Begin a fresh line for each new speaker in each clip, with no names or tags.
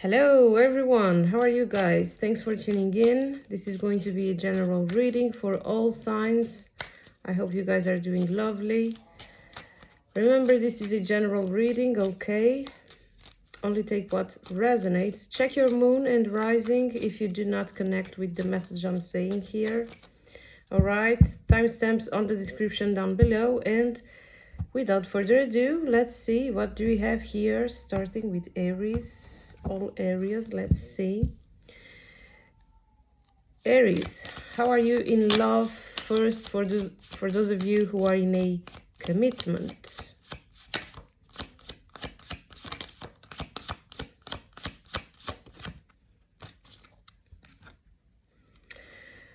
Hello everyone, how are you guys? Thanks for tuning in. This is going to be a general reading for all signs. I hope you guys are doing lovely. Remember, this is a general reading, okay? Only take what resonates. Check your moon and rising if you do not connect with the message I'm saying here. All right, timestamps on the description down below. And without further ado, let's see what do we have here, starting with Aries. All areas, let's see. Aries, how are you in love? First, for those of you who are in a commitment.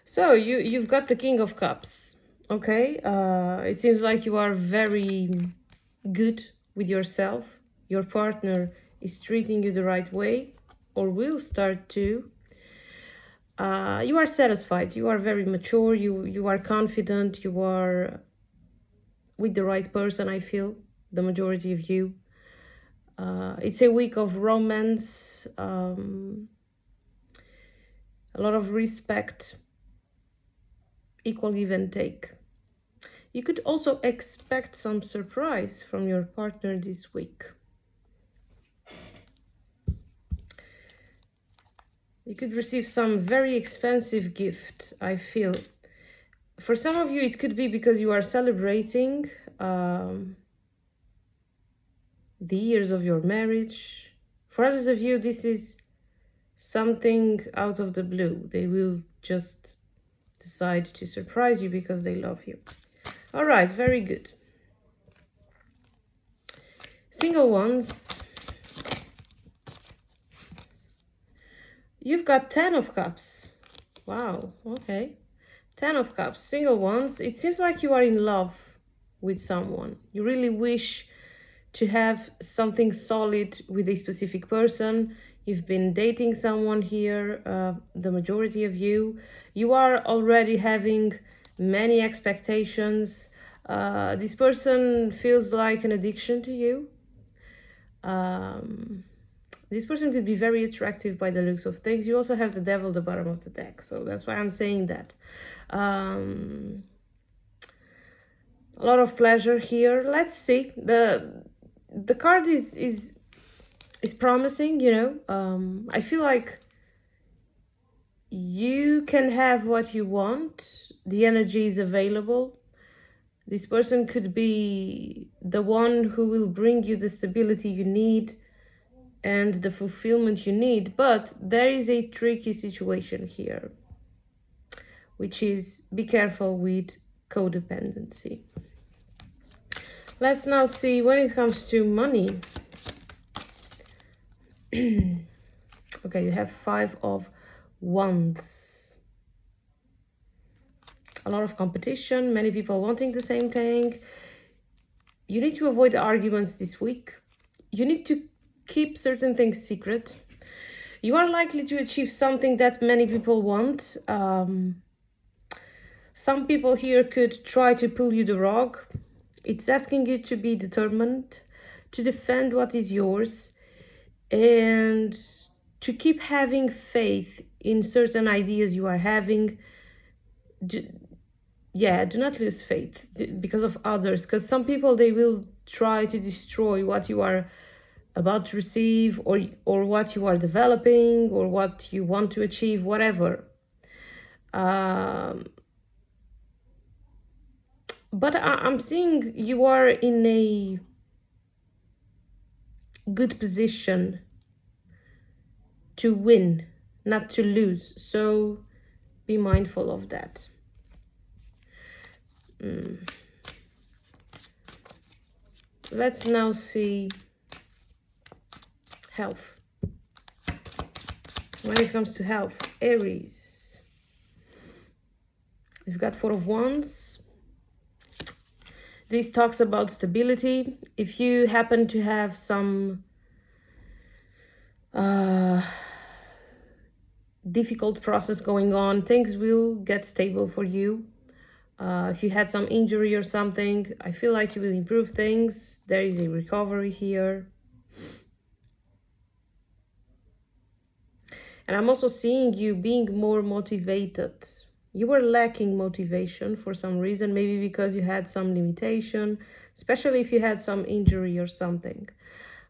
So you've got the King of Cups. Okay, it seems like you are very good with yourself. Your partner is treating you the right way, or will start to. You are satisfied, you are very mature, you are confident, you are with the right person, I feel, the majority of you. It's a week of romance, a lot of respect, equal give and take. You could also expect some surprise from your partner this week. You could receive some very expensive gift, I feel. For some of you, it could be because you are celebrating the years of your marriage. For others of you, this is something out of the blue. They will just decide to surprise you because they love you. All right, very good. Single ones. You've got 10 of Cups. Wow, okay. 10 of Cups. Single ones. It seems like you are in love with someone. You really wish to have something solid with a specific person. You've been dating someone here, the majority of you. You are already having many expectations. This person feels like an addiction to you. This person could be very attractive by the looks of things. You also have the devil at the bottom of the deck, so that's why I'm saying that. A lot of pleasure here. Let's see. The card is promising, you know. I feel like you can have what you want. The energy is available. This person could be the one who will bring you the stability you need and the fulfillment you need, but there is a tricky situation here, which is be careful with codependency. Let's now see when it comes to money. Okay, you have 5 of Wands. A lot of competition, many people wanting the same thing. You need to avoid arguments this week. You need to keep certain things secret. You are likely to achieve something that many people want. Some people here could try to pull you the rug. It's asking you to be determined, to defend what is yours, and to keep having faith in certain ideas you are having. Do not lose faith because of others, because some people, they will try to destroy what you are about to receive, or what you are developing, or what you want to achieve, whatever. But I'm seeing you are in a good position to win, not to lose. So be mindful of that. Let's now see health. When it comes to health, Aries, you've got 4 of Wands. This talks about stability. If you happen to have some difficult process going on, things will get stable for you. If you had some injury or something, I feel like you will improve things. There is a recovery here. And I'm also seeing you being more motivated. You were lacking motivation for some reason, maybe because you had some limitation, especially if you had some injury or something.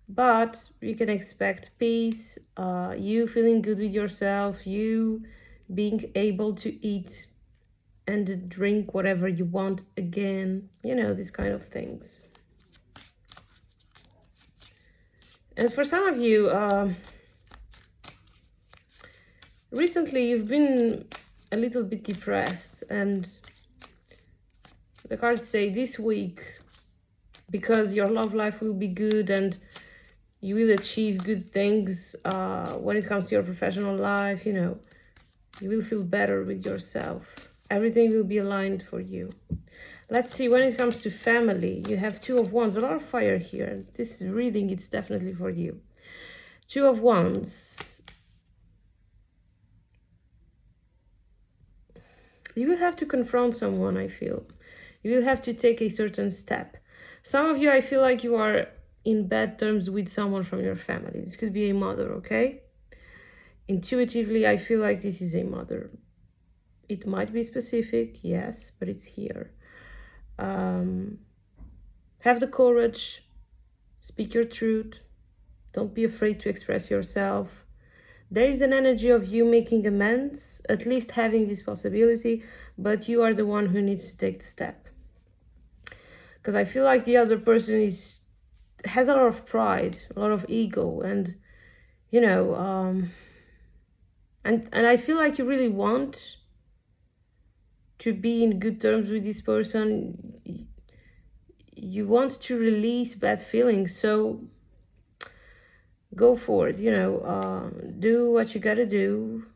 But you can expect peace, you feeling good with yourself, you being able to eat and drink whatever you want again, these kind of things. And for some of you, recently you've been a little bit depressed, and the cards say this week, because your love life will be good and you will achieve good things when it comes to your professional life, you will feel better with yourself. Everything will be aligned for you. Let's see, when it comes to family, you have Two of Wands, a lot of fire here. This reading, it's definitely for you. Two of Wands. You will have to confront someone, I feel. You will have to take a certain step. Some of you, I feel like you are in bad terms with someone from your family. This could be a mother, okay? Intuitively, I feel like this is a mother. It might be specific, yes, but it's here. Have the courage, speak your truth. Don't be afraid to express yourself. There is an energy of you making amends, at least having this possibility, but you are the one who needs to take the step. Because I feel like the other person has a lot of pride, a lot of ego, and and I feel like you really want to be in good terms with this person. You want to release bad feelings, so go for it. Do what you gotta do.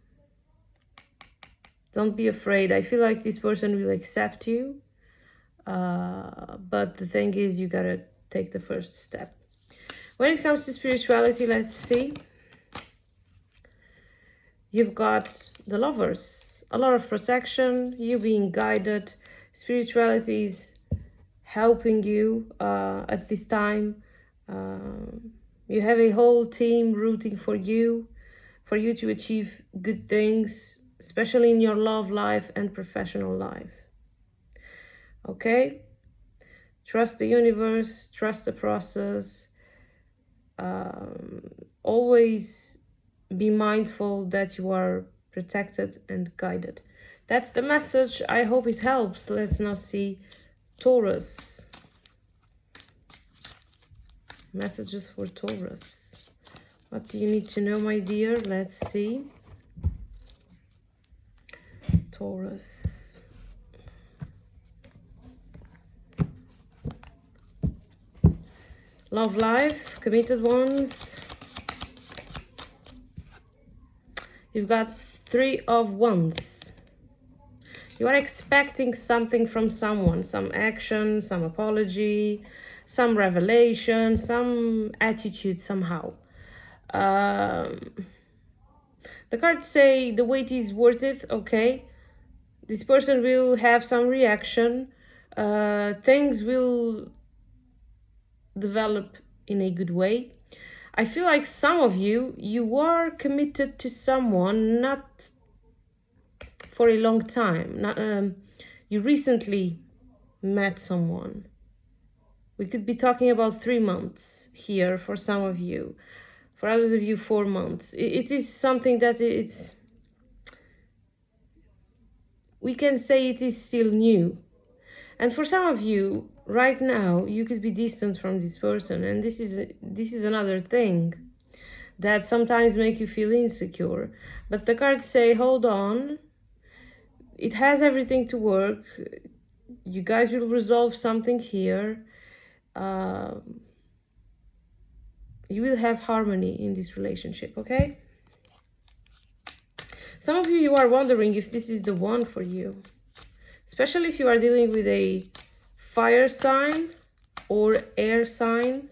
Don't be afraid. I feel like this person will accept you, but the thing is, you gotta take the first step. When it comes to spirituality, let's see. You've got the Lovers, a lot of protection, you being guided. Spirituality is helping you at this time. You have a whole team rooting for you to achieve good things, especially in your love life and professional life. Okay? Trust the universe, trust the process. Always be mindful that you are protected and guided. That's the message. I hope it helps. Let's now see Taurus. Messages for Taurus. What do you need to know, my dear? Let's see. Taurus. Love life, committed ones. You've got Three of Wands. You are expecting something from someone, some action, some apology, some revelation, some attitude somehow. The cards say the wait is worth it, okay? This person will have some reaction. Things will develop in a good way. I feel like some of you are committed to someone, not for a long time. You recently met someone. We could be talking about 3 months here for some of you. For others of you, 4 months. It is something that we can say it is still new. And for some of you, right now, you could be distant from this person. And this is another thing that sometimes make you feel insecure. But the cards say, hold on. It has everything to work. You guys will resolve something here. You will have harmony in this relationship, okay? Some of you are wondering if this is the one for you. Especially if you are dealing with a fire sign or air sign.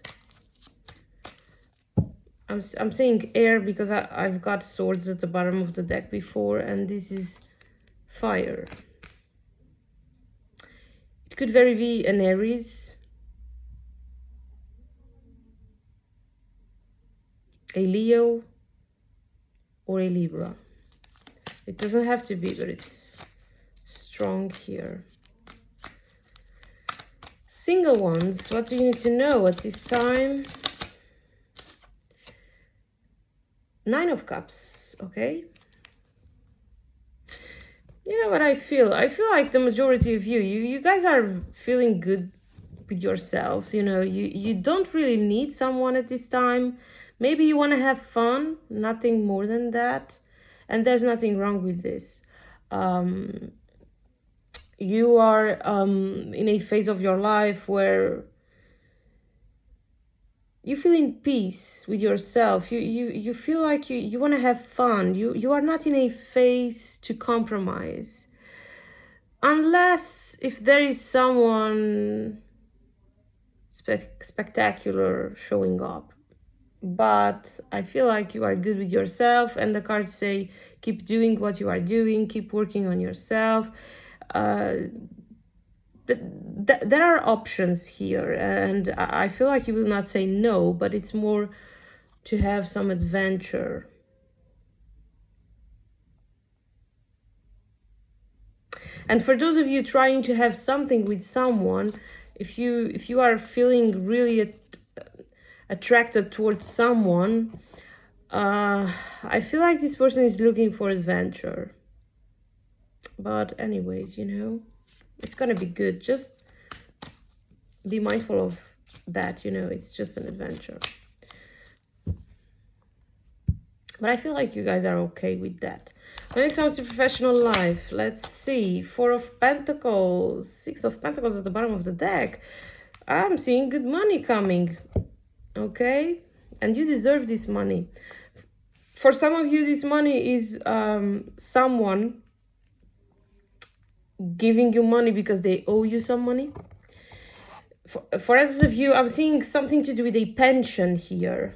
I'm saying air because I've got swords at the bottom of the deck before, and this is fire. It could very be an Aries, a Leo, or a Libra. It doesn't have to be, but it's strong here. Single ones, what do you need to know at this time? Nine of Cups, okay? You know what I feel? I feel like the majority of you guys are feeling good with yourselves. You know, you don't really need someone at this time. Maybe you want to have fun, nothing more than that. And there's nothing wrong with this. You are in a phase of your life where you feel in peace with yourself. You feel like you want to have fun. You are not in a phase to compromise. Unless if there is someone spectacular showing up. But I feel like you are good with yourself, and the cards say keep doing what you are doing, keep working on yourself. There are options here, and I feel like you will not say no, but it's more to have some adventure. And for those of you trying to have something with someone, if you are feeling really attracted towards someone, I feel like this person is looking for adventure. But anyways, you know, it's gonna be good. Just be mindful of that, you know, it's just an adventure. But I feel like you guys are okay with that. When it comes to professional life, let's see. Four of Pentacles, Six of Pentacles at the bottom of the deck. I'm seeing good money coming, okay? And you deserve this money. For some of you, this money is someone giving you money because they owe you some money. For others of you, I'm seeing something to do with a pension here.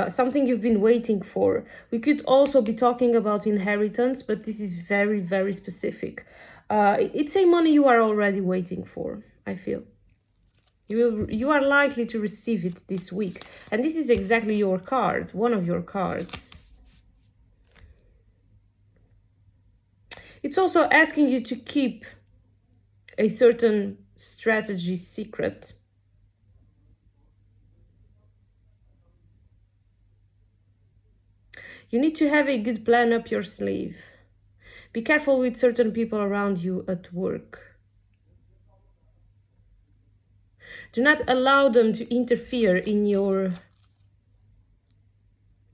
Something you've been waiting for. We could also be talking about inheritance, but this is very, very specific. It's a money you are already waiting for, I feel. You are likely to receive it this week. And this is exactly your card, one of your cards. It's also asking you to keep a certain strategy secret. You need to have a good plan up your sleeve. Be careful with certain people around you at work. Do not allow them to interfere in your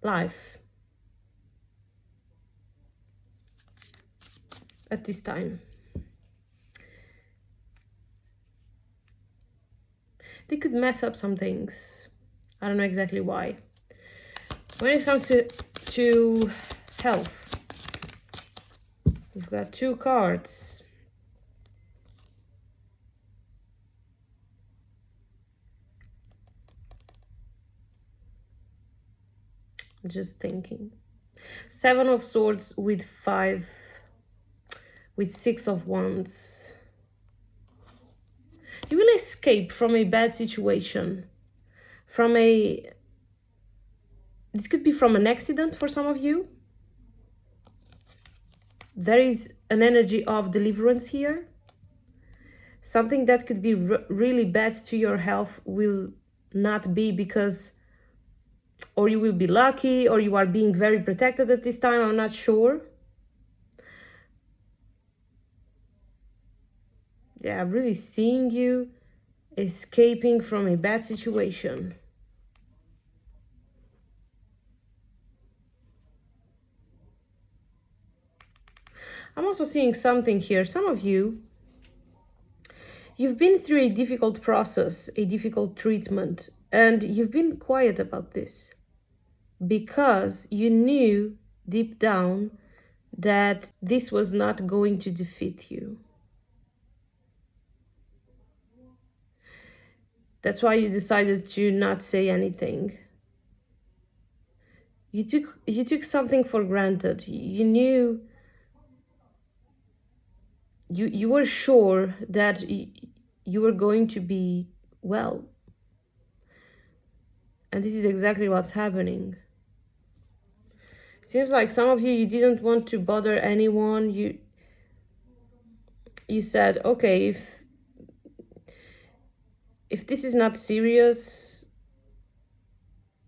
life at this time. They could mess up some things. I don't know exactly why. When it comes to health, we've got two cards. Just thinking. Seven of Swords with Six of Wands. You will escape from a bad situation. This could be from an accident for some of you. There is an energy of deliverance here. Something that could be really bad to your health will not be because, or you will be lucky, or you are being very protected at this time, I'm not sure. Yeah, I'm really seeing you escaping from a bad situation. I'm also seeing something here. Some of you, you've been through a difficult process, a difficult treatment, and you've been quiet about this because you knew deep down that this was not going to defeat you. That's why you decided to not say anything. You took something for granted. You knew, you were sure that you were going to be well. And this is exactly what's happening. It seems like some of you, you didn't want to bother anyone. You said, okay, if this is not serious,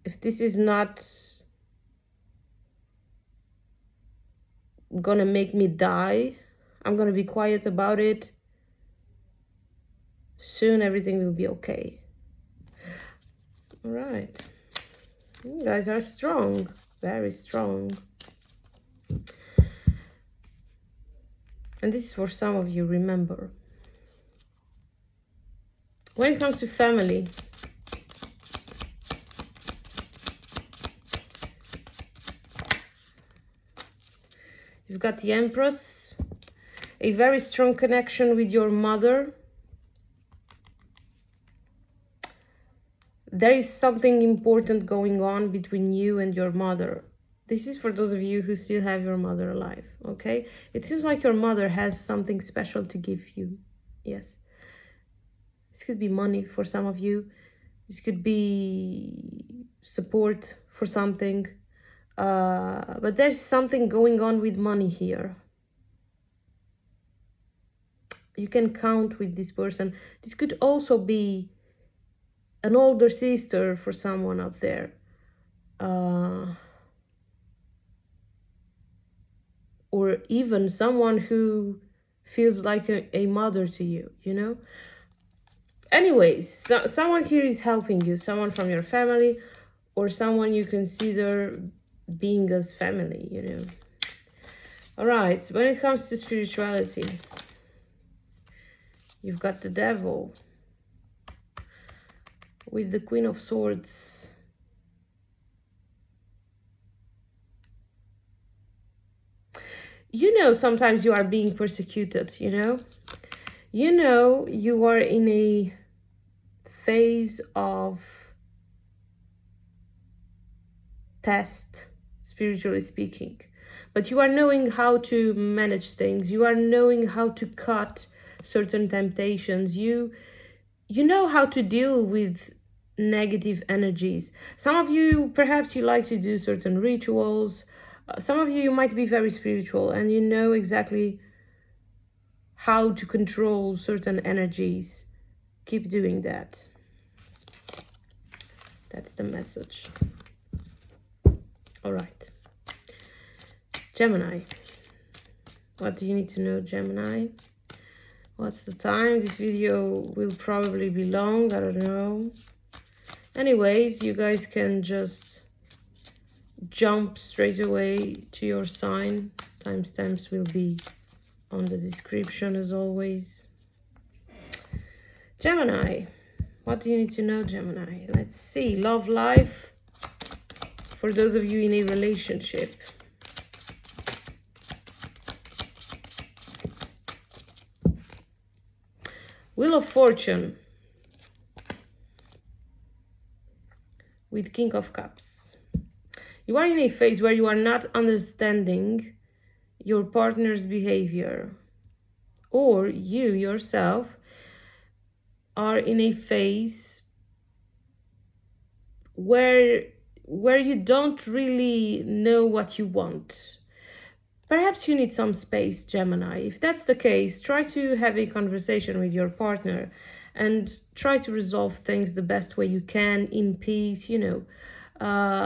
if this is not gonna make me die, I'm gonna be quiet about it. Soon everything will be okay. All right. You guys are strong, very strong. And this is for some of you, remember. When it comes to family, you've got the Empress, a very strong connection with your mother. There is something important going on between you and your mother. This is for those of you who still have your mother alive, okay? It seems like your mother has something special to give you. Yes. This could be money for some of you. This could be support for something. But there's something going on with money here. You can count with this person. This could also be an older sister for someone out there. Or even someone who feels like a mother to you, you know? Anyways, someone here is helping you, someone from your family or someone you consider being as family, you know? All right, when it comes to spirituality, you've got the Devil with the Queen of Swords. You know, sometimes you are being persecuted, you know? You know, you are in a phase of test, spiritually speaking. But you are knowing how to manage things. You are knowing how to cut certain temptations. You know how to deal with negative energies. Some of you, perhaps you like to do certain rituals. Some of you might be very spiritual and you know exactly how to control certain energies. Keep doing that. That's the message. All right. Gemini. What do you need to know, Gemini? What's the time? This video will probably be long. I don't know. Anyways, you guys can just jump straight away to your sign. Timestamps will be on the description as always. Gemini. What do you need to know, Gemini? Let's see. Love life. For those of you in a relationship. Wheel of Fortune. With King of Cups. You are in a phase where you are not understanding your partner's behavior. Or you yourself are in a phase where you don't really know what you want. Perhaps you need some space, Gemini. If that's the case, try to have a conversation with your partner and try to resolve things the best way you can in peace, you know.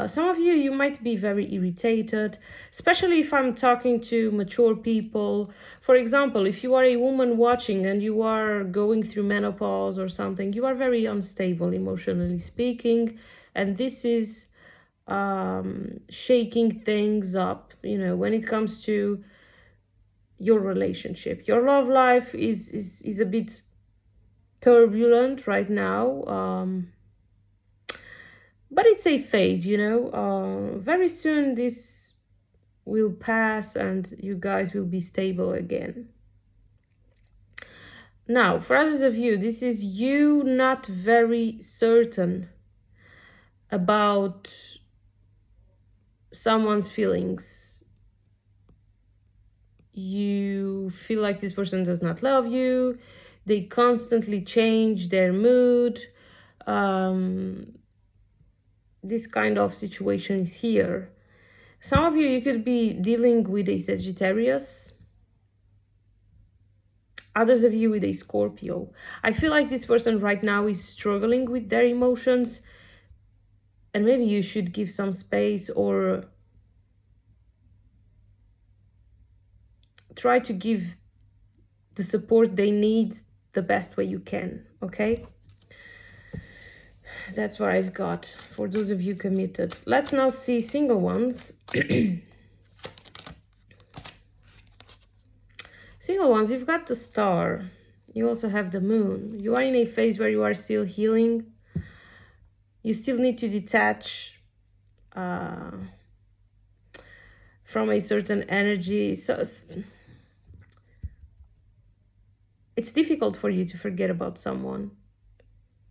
Some of you might be very irritated, especially if I'm talking to mature people. For example, if you are a woman watching and you are going through menopause or something, you are very unstable emotionally speaking, and this is shaking things up, you know, when it comes to your relationship. Your love life is a bit turbulent right now, but it's a phase, you know. Very soon this will pass and you guys will be stable again. Now, for others of you, this is you not very certain about someone's feelings. You feel like this person does not love you. They constantly change their mood. This kind of situation is here. Some of you could be dealing with a Sagittarius. Others of you with a Scorpio. I feel like this person right now is struggling with their emotions, and maybe you should give some space or try to give the support they need the best way you can, okay? That's what I've got for those of you committed. Let's now see single ones. Single ones, you've got the star. You also have the moon. You are in a phase where you are still healing. You still need to detach from a certain energy. So it's difficult for you to forget about someone.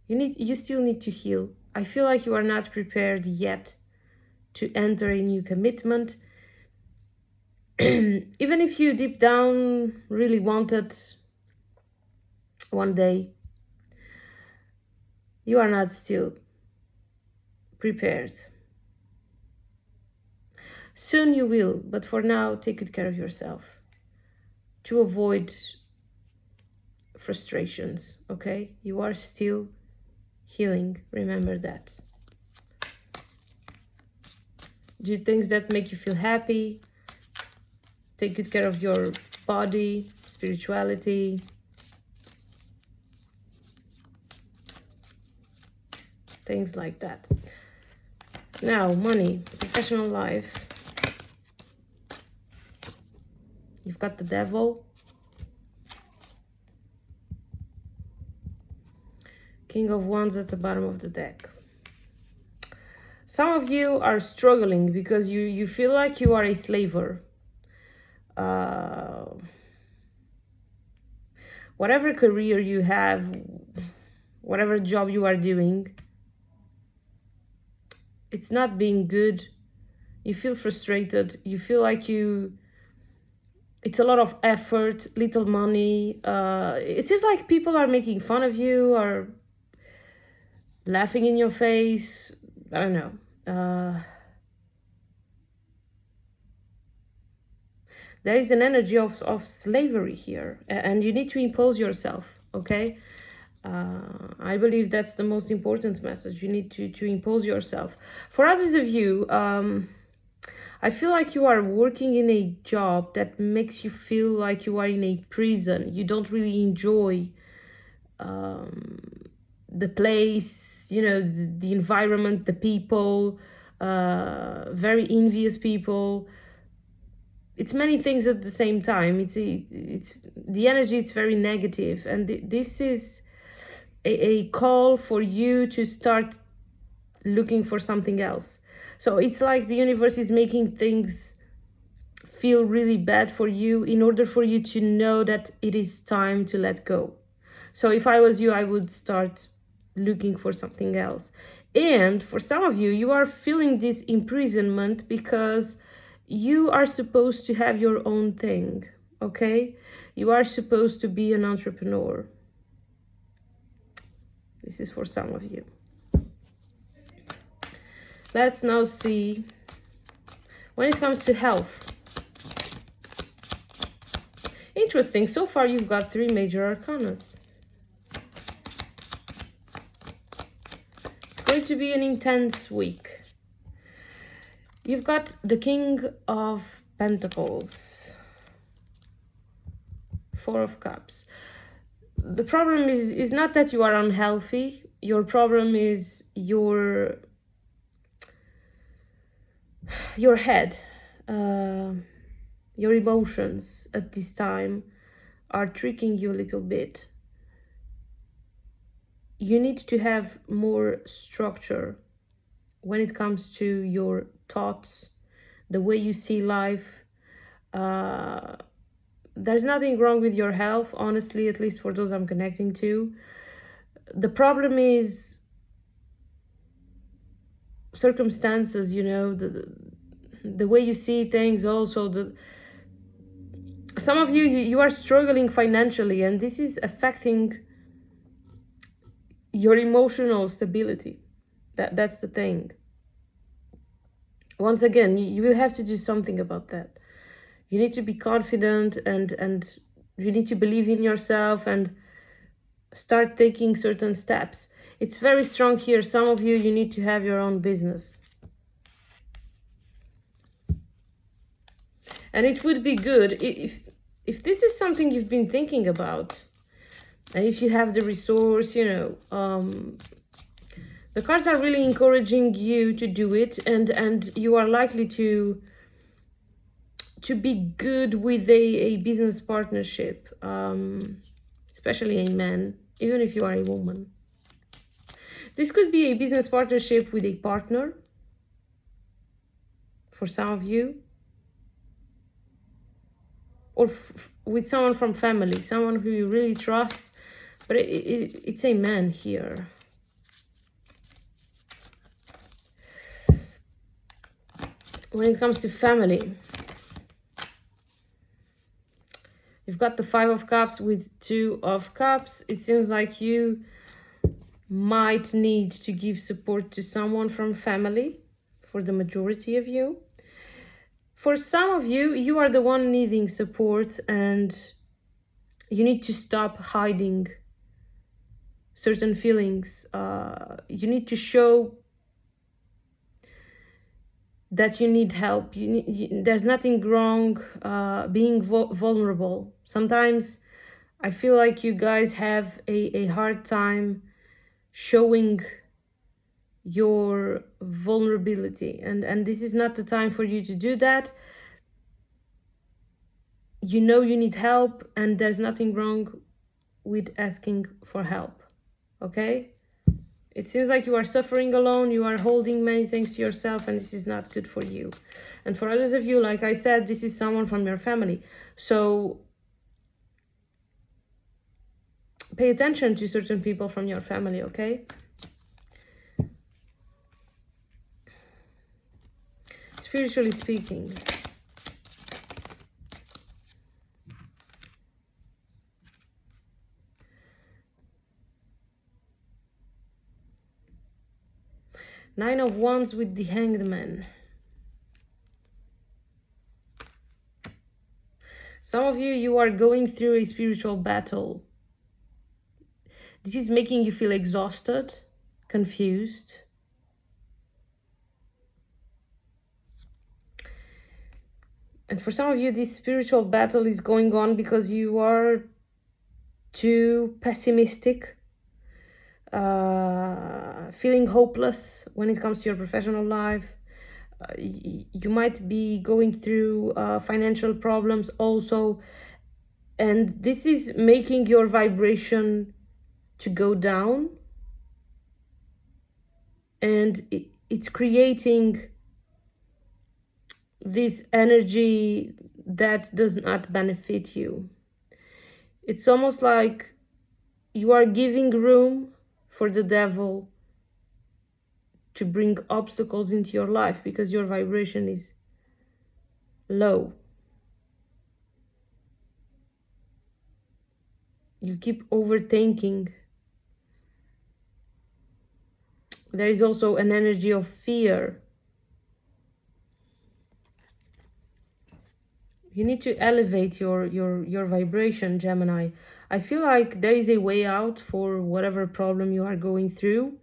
You still need to heal. I feel like you are not prepared yet to enter a new commitment. Even if you deep down really wanted one day, you are not still prepared. Soon you will, but for now, take good care of yourself to avoid frustrations, okay? You are still healing, remember that. Do things that make you feel happy. Take good care of your body, spirituality. Things like that. Now, money, professional life. You've got the devil. King of Wands at the bottom of the deck. Some of you are struggling because you feel like you are a slaver. Whatever career you have, whatever job you are doing, it's not being good. You feel frustrated. You feel like it's a lot of effort, little money. It seems like people are making fun of you or laughing in your face. I don't know. There is an energy of slavery here, and you need to impose yourself, okay? I believe that's the most important message. You need to impose yourself. For others of you, I feel like you are working in a job that makes you feel like you are in a prison. You don't really enjoy the place, the environment, the people, very envious people. It's many things at the same time. It's the energy. It's very negative, and this is a call for you to start looking for something else. So it's like the universe is making things feel really bad for you in order for you to know that it is time to let go. So if I was you, I would start looking for something else. And for some of you, you are feeling this imprisonment because you are supposed to have your own thing, okay? You are supposed to be an entrepreneur. This is for some of you. Let's now see when it comes to health. Interesting. So far, you've got 3 major arcanas. It's going to be an intense week. You've got the King of Pentacles, 4 of Cups. The problem is not that you are unhealthy. Your problem is your head. Your emotions at this time are tricking you a little bit. You need to have more structure when it comes to your thoughts, the way you see life. There's nothing wrong with your health, honestly, at least for those I'm connecting to. The problem is circumstances, the way you see things also. Some of you are struggling financially, and this is affecting your emotional stability. That's the thing. once again, you will have to do something about that. You need to be confident, and you need to believe in yourself and start taking certain steps. It's very strong here. Some of you, you need to have your own business. And it would be good if this is something you've been thinking about, and if you have the resource, the cards are really encouraging you to do it, and you are likely to be good with a business partnership, especially a man, even if you are a woman. This could be a business partnership with a partner for some of you, or with someone from family, someone who you really trust, but it's a man here. When it comes to family, you've got the 5 of Cups with 2 of Cups. It seems like you might need to give support to someone from family, for the majority of you. For some of you, you are the one needing support, and you need to stop hiding certain feelings. You need to show that you need help. There's nothing wrong being vulnerable. Sometimes I feel like you guys have a hard time showing your vulnerability, and this is not the time for you to do that. You know you need help, and there's nothing wrong with asking for help, okay? It seems like you are suffering alone, you are holding many things to yourself, and this is not good for you. And for others of you, like I said, this is someone from your family. So pay attention to certain people from your family, okay? Spiritually speaking, Nine of Wands with the Hanged Man. Some of you, you are going through a spiritual battle. This is making you feel exhausted, confused. And for some of you, this spiritual battle is going on because you are too pessimistic, feeling hopeless when it comes to your professional life. You might be going through financial problems also, and this is making your vibration to go down, and it's creating this energy that does not benefit you. It's almost like you are giving room for the devil to bring obstacles into your life because your vibration is low. You keep overthinking. There is also an energy of fear. You need to elevate your vibration, Gemini. I feel like there is a way out for whatever problem you are going through.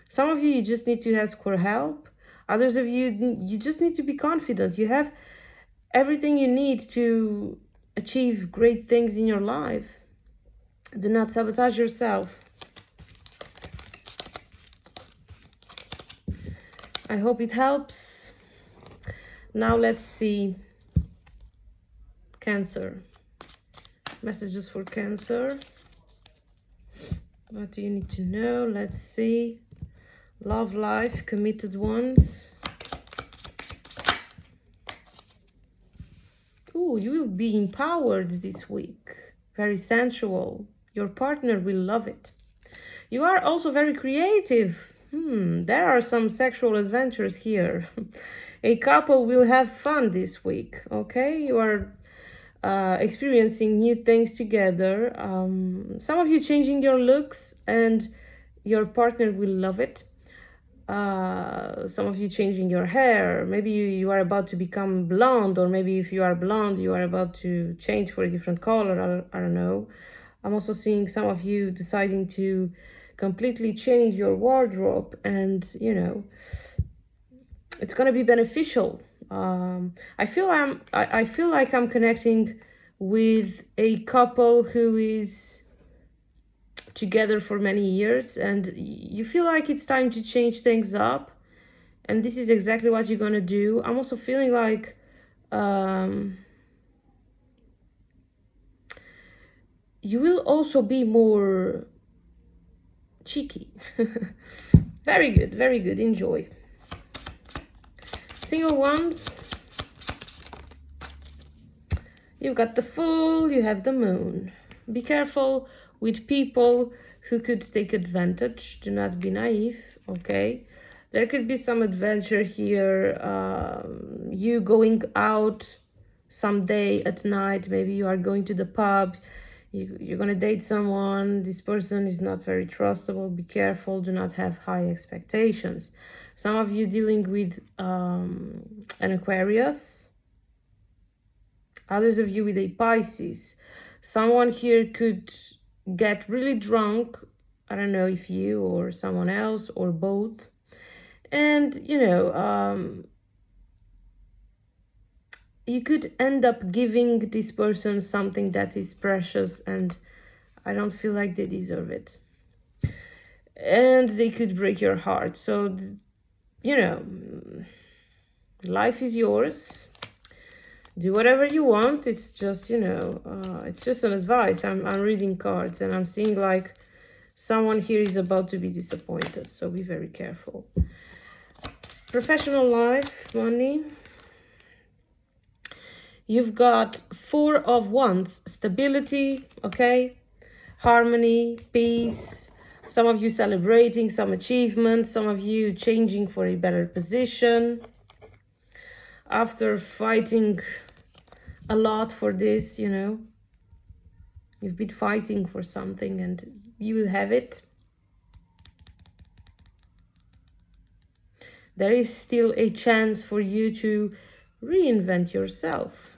Some of you just need to ask for help. Others of you, you just need to be confident. You have everything you need to achieve great things in your life. Do not sabotage yourself. I hope it helps. Now let's see. Cancer. Messages for Cancer. What do you need to know? Let's see. Love life, committed ones. Ooh, you will be empowered this week. Very sensual. Your partner will love it. You are also very creative. There are some sexual adventures here. A couple will have fun this week, okay? You are experiencing new things together. Some of you changing your looks, and your partner will love it. Some of you changing your hair. Maybe you are about to become blonde, or maybe if you are blonde, you are about to change for a different color. I don't know. I'm also seeing some of you deciding to completely change your wardrobe, and it's going to be beneficial. I feel like I'm connecting with a couple who is together for many years, and you feel like it's time to change things up, and this is exactly what you're going to do. I'm also feeling like you will also be more cheeky. Very good, very good. Enjoy. Single ones, you've got the Fool, you have the Moon. Be careful with people who could take advantage. Do not be naive, okay? There could be some adventure here. You going out someday at night. Maybe you are going to the pub. You're going to date someone. This person is not very trustable. Be careful. Do not have high expectations. Some of you dealing with an Aquarius. Others of you with a Pisces. Someone here could get really drunk. I don't know if you or someone else or both. And, you could end up giving this person something that is precious, and I don't feel like they deserve it. And they could break your heart. So, life is yours. Do whatever you want. It's just, it's just an advice. I'm reading cards, and I'm seeing like someone here is about to be disappointed. So be very careful. Professional life, money. You've got Four of Wands, stability, okay? Harmony, peace. Some of you celebrating some achievement. Some of you changing for a better position. After fighting a lot for this, you've been fighting for something and you will have it. There is still a chance for you to reinvent yourself.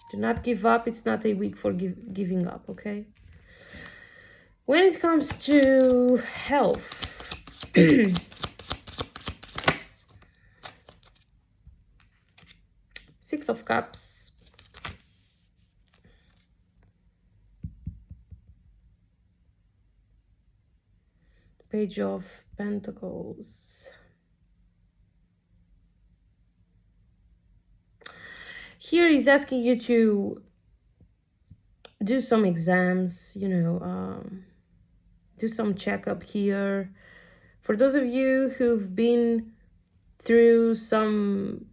Do not give up. It's not a week for giving up, okay? When it comes to health, Six of Cups, Page of Pentacles. Here he's asking you to do some exams, do some checkup here. For those of you who've been through some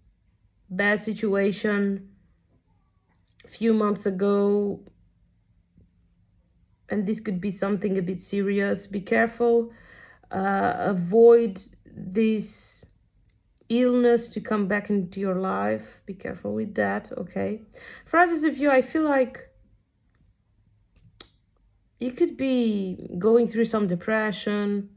bad situation a few months ago, and this could be something a bit serious, be careful. Avoid this illness to come back into your life. Be careful with that, okay? For others of you, I feel like you could be going through some depression.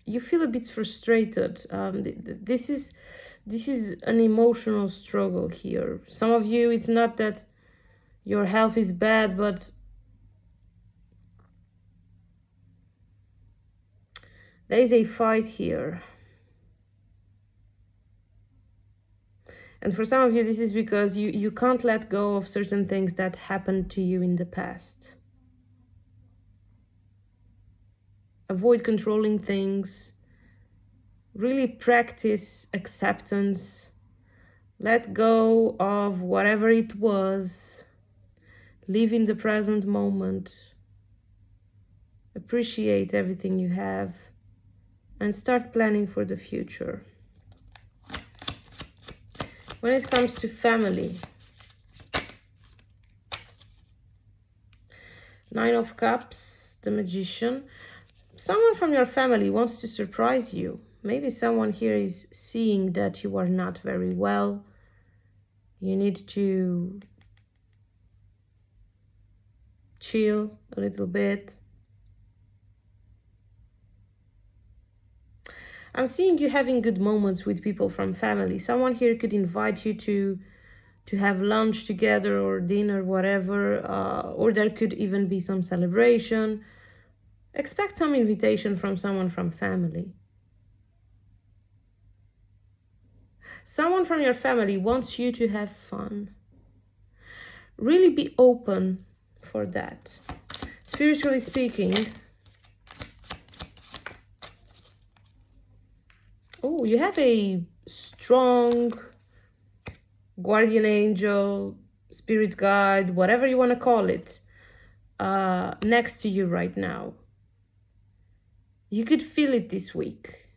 You feel a bit frustrated. This is an emotional struggle here. Some of you, it's not that your health is bad, but there is a fight here. And for some of you, this is because you can't let go of certain things that happened to you in the past. Avoid controlling things. Really practice acceptance. Let go of whatever it was. Live in the present moment. Appreciate everything you have. And start planning for the future. When it comes to family, Nine of Cups, the Magician. Someone from your family wants to surprise you. Maybe someone here is seeing that you are not very well. You need to chill a little bit. I'm seeing you having good moments with people from family. Someone here could invite you to have lunch together or dinner, whatever, or there could even be some celebration. Expect some invitation from someone from family. Someone from your family wants you to have fun. Really be open for that. Spiritually speaking, oh, you have a strong guardian angel, spirit guide, whatever you want to call it, next to you right now. You could feel it this week.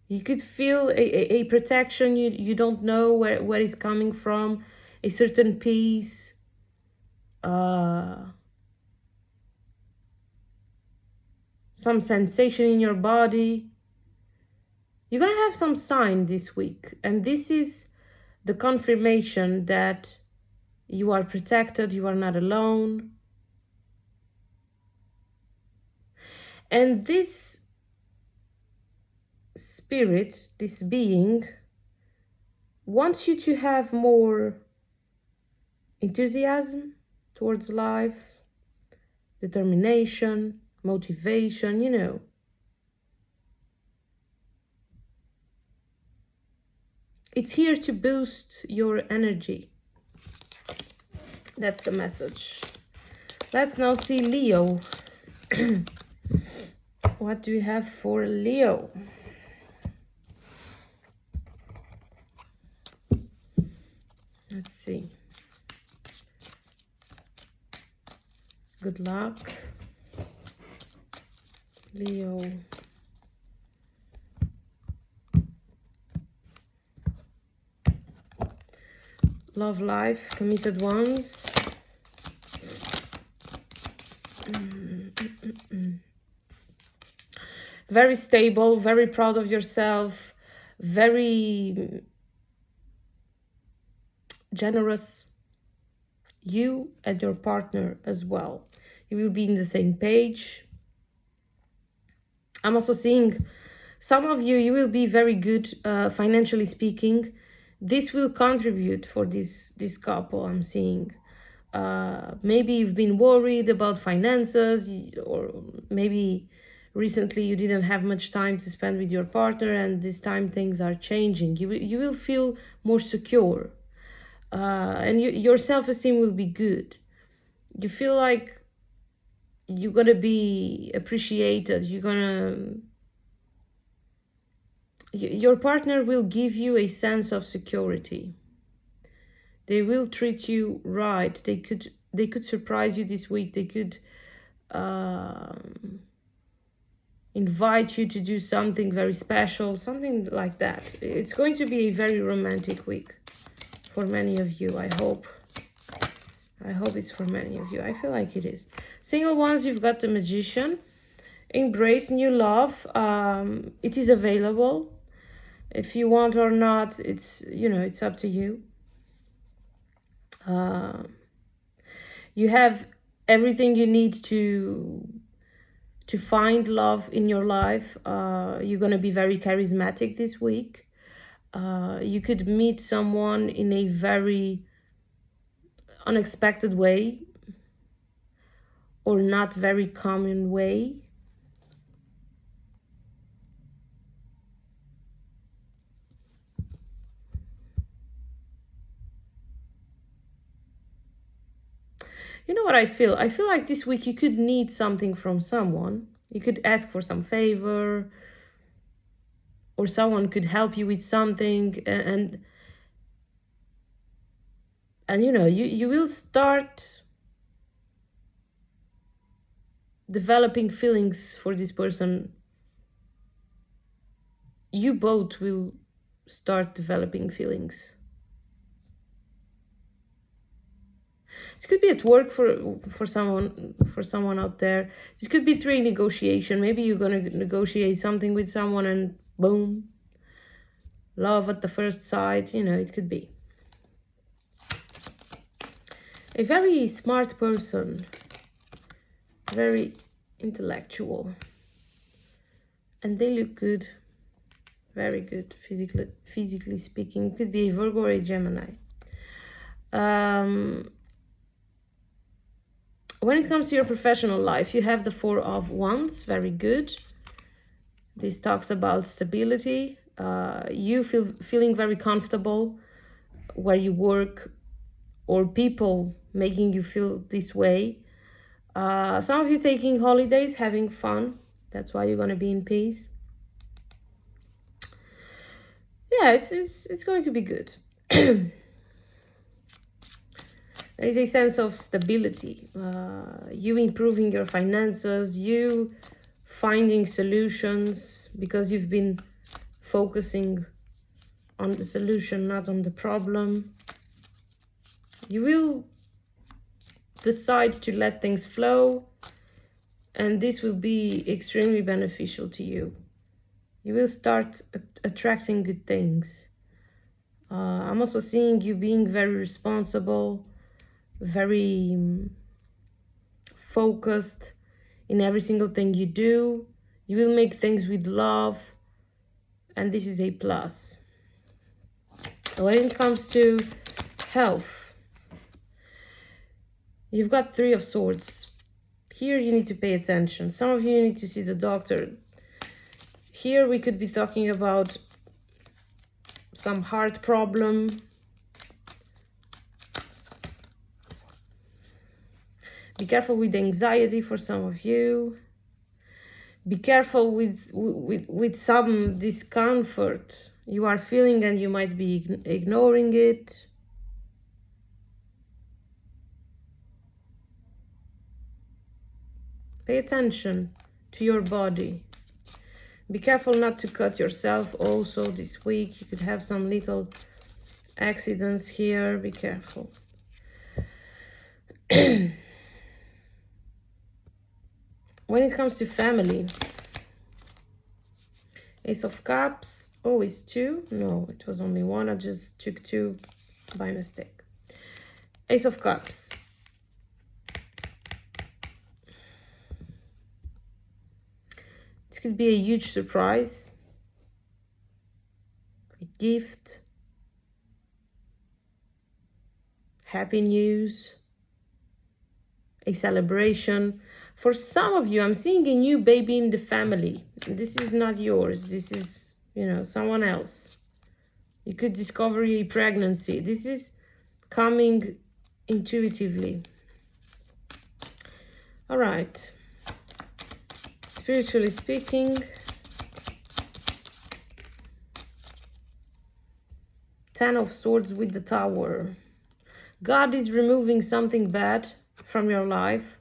You could feel a protection. You don't know where it's coming from, a certain peace. Some sensation in your body. You're going to have some sign this week. And this is the confirmation that you are protected, you are not alone. And this spirit, this being, wants you to have more enthusiasm towards life, determination, motivation, you know. It's here to boost your energy. That's the message. Let's now see Leo. What do we have for Leo? Let's see. Good luck, Leo. Love life, committed ones. Very stable, very proud of yourself, very generous. You and your partner as well. You will be in the same page. I'm also seeing some of you, you will be very good financially speaking. This will contribute for this couple I'm seeing. Maybe you've been worried about finances, or maybe recently you didn't have much time to spend with your partner, and this time things are changing. You will feel more secure, and your self-esteem will be good. You feel like you're gonna be appreciated. Your partner will give you a sense of security. They will treat you right. They could surprise you this week. They could invite you to do something very special, something like that. It's going to be a very romantic week for many of you, I hope. I hope it's for many of you. I feel like it is. Single ones, you've got the Magician. Embrace new love. It is available. If you want or not, it's up to you. You have everything you need to find love in your life. You're going to be very charismatic this week. You could meet someone in a very unexpected way or not very common way. You know what I feel? I feel like this week you could need something from someone. You could ask for some favor, or someone could help you with something, and you will start developing feelings for this person. You both will start developing feelings. This could be at work for someone out there. This could be through a negotiation. Maybe you're gonna negotiate something with someone and boom, love at the first sight. It could be a very smart person, very intellectual, and they look good. Very good, physically speaking. It could be a Virgo or a Gemini. When it comes to your professional life, you have the Four of Wands. Very good. This talks about stability. You feeling very comfortable where you work, or people making you feel this way. Some of you taking holidays, having fun. That's why you're going to be in peace. Yeah, it's going to be good. There is a sense of stability. You improving your finances, you finding solutions, because you've been focusing on the solution, not on the problem. You will decide to let things flow, and this will be extremely beneficial to you. You will start attracting good things. I'm also seeing you being very responsible, very focused in every single thing you do. You will make things with love, and this is a plus. When it comes to health, you've got Three of Swords. Here you need to pay attention. Some of you need to see the doctor. Here we could be talking about some heart problem. Be careful with anxiety for some of you. Be careful with some discomfort you are feeling, and you might be ignoring it. Pay attention to your body. Be careful not to cut yourself also this week. You could have some little accidents here. Be careful. When it comes to family, Ace of Cups. Oh, it's two? No, it was only one. I just took two by mistake. Ace of Cups. This could be a huge surprise, a gift, happy news, a celebration. For some of you, I'm seeing a new baby in the family. This is not yours. This is, someone else. You could discover a pregnancy. This is coming intuitively. All right. Spiritually speaking, Ten of Swords with the Tower. God is removing something bad from your life,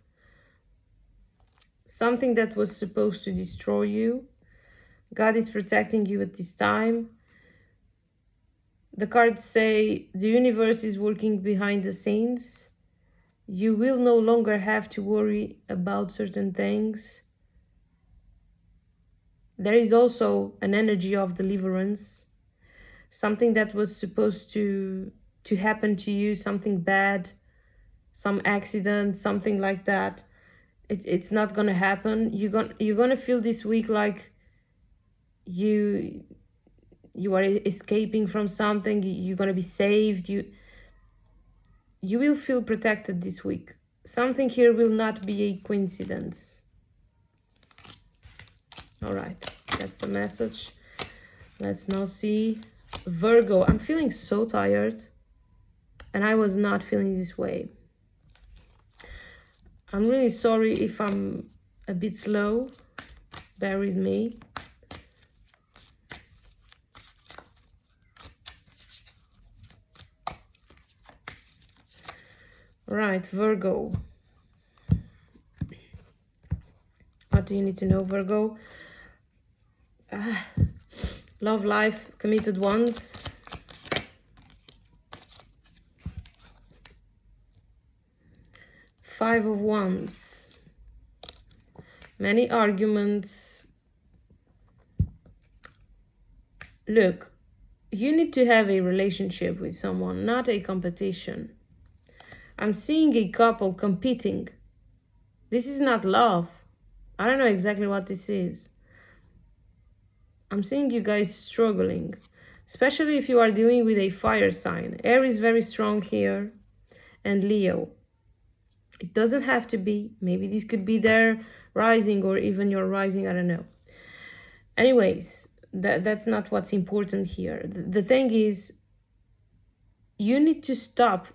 something that was supposed to destroy you. God is protecting you at this time. The cards say the universe is working behind the scenes. You will no longer have to worry about certain things. There is also an energy of deliverance, something that was supposed to happen to you, something bad, some accident, something like that. It's not gonna happen. You're gonna feel this week like you are escaping from something. You're gonna be saved. You will feel protected this week. Something here will not be a coincidence. All right, that's the message. Let's now see Virgo. I'm feeling so tired, and I was not feeling this way. I'm really sorry if I'm a bit slow. Bear with me. Right, Virgo. What do you need to know, Virgo? Love life, committed ones. Five of Wands. Many arguments. Look, you need to have a relationship with someone, not a competition. I'm seeing a couple competing. This is not love. I don't know exactly what this is. I'm seeing you guys struggling, especially if you are dealing with a fire sign. Aries very strong here, and Leo. It doesn't have to be. Maybe this could be their rising or even your rising, I don't know. Anyways, that's not what's important here. The thing is, you need to stop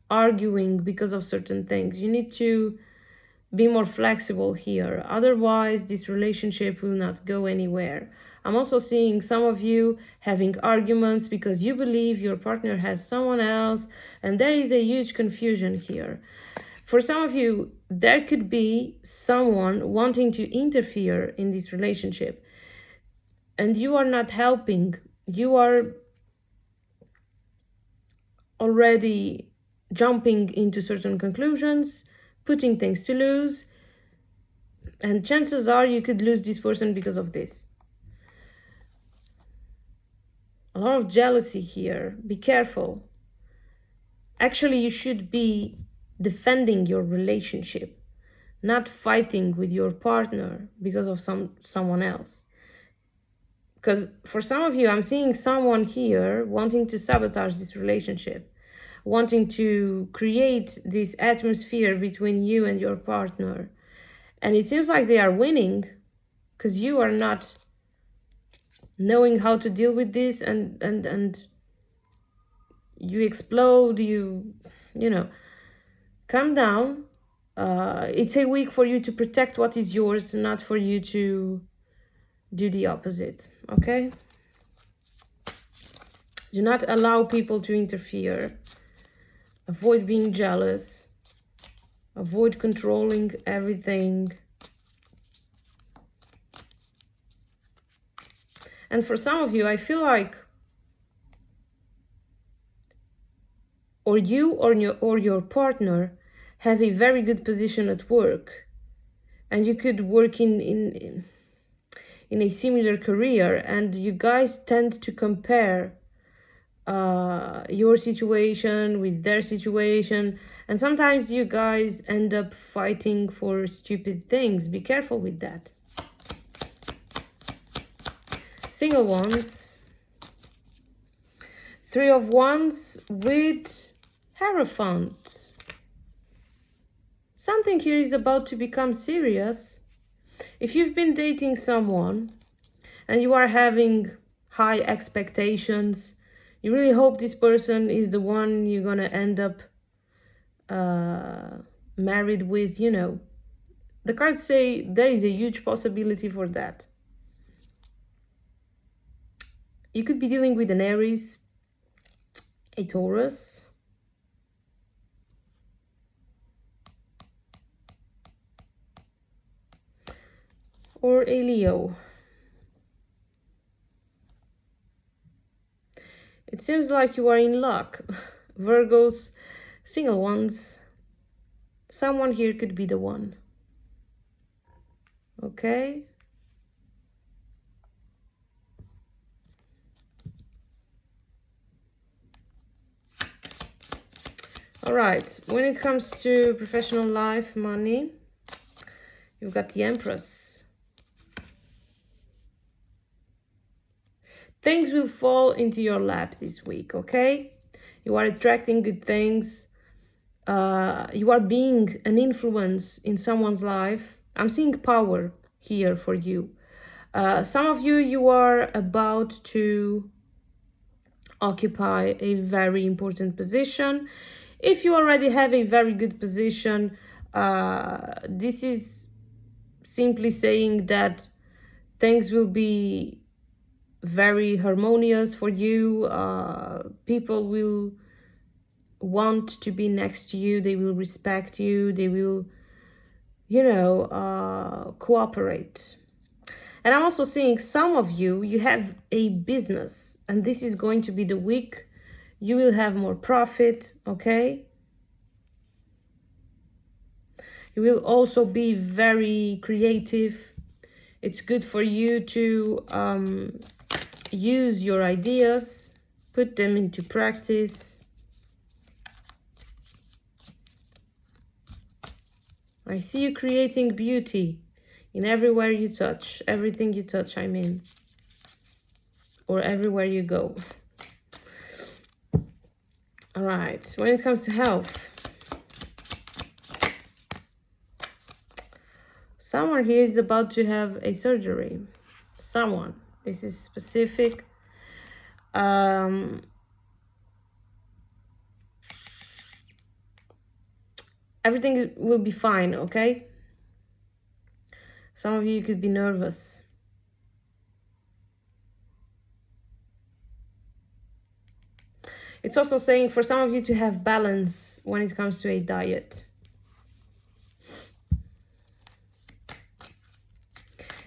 arguing because of certain things. You need to be more flexible here. Otherwise, this relationship will not go anywhere. I'm also seeing some of you having arguments because you believe your partner has someone else, and there is a huge confusion here. For some of you, there could be someone wanting to interfere in this relationship, and you are not helping. You are already jumping into certain conclusions, putting things to lose, and chances are you could lose this person because of this. A lot of jealousy here. Be careful. Actually, you should be defending your relationship, not fighting with your partner because of someone else. Because for some of you, I'm seeing someone here wanting to sabotage this relationship, wanting to create this atmosphere between you and your partner. And it seems like they are winning because you are not knowing how to deal with this, and you explode, you know. Calm down. It's a week for you to protect what is yours, not for you to do the opposite, okay? Do not allow people to interfere. Avoid being jealous. Avoid controlling everything. And for some of you, I feel like or you or your partner have a very good position at work, and you could work in a similar career, and you guys tend to compare your situation with their situation, and sometimes you guys end up fighting for stupid things. Be careful with that. Single ones. 3 of Wands with Hierophant. Something here is about to become serious. If you've been dating someone and you are having high expectations, you really hope this person is the one you're gonna end up married with, you know. The cards say there is a huge possibility for that. You could be dealing with an Aries, a Taurus, or a Leo. It seems like you are in luck. Virgos, single ones. Someone here could be the one. Okay? All right, when it comes to professional life, money, you've got the Empress. Things will fall into your lap this week, okay? You are attracting good things. You are being an influence in someone's life. I'm seeing power here for you. Some of you, you are about to occupy a very important position. If you already have a very good position, this is simply saying that things will be very harmonious for you. People will want to be next to you. They will respect you. They will, cooperate. And I'm also seeing some of you, you have a business, and this is going to be the week you will have more profit, okay? You will also be very creative. It's good for you to use your ideas, put them into practice. I see you creating beauty. in everywhere you touch, everything you touch, I mean, or everywhere you go. All right, when it comes to health, someone here is about to have a surgery. Someone, this is specific. Everything will be fine, okay? Some of you could be nervous. It's also saying for some of you to have balance when it comes to a diet.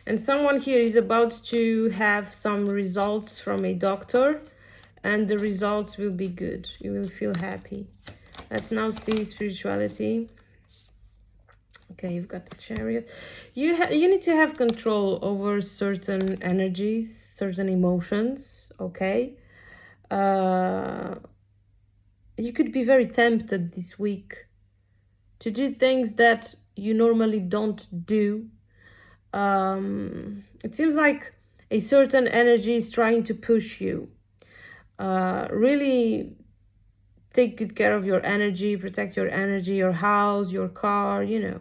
And someone here is about to have some results from a doctor, and the results will be good. You will feel happy. Let's now see spirituality. Okay, you've got the Chariot. You need to have control over certain energies, certain emotions, okay? You could be very tempted this week to do things that you normally don't do. It seems like a certain energy is trying to push you. Really take good care of your energy, protect your energy, your house, your car, you know.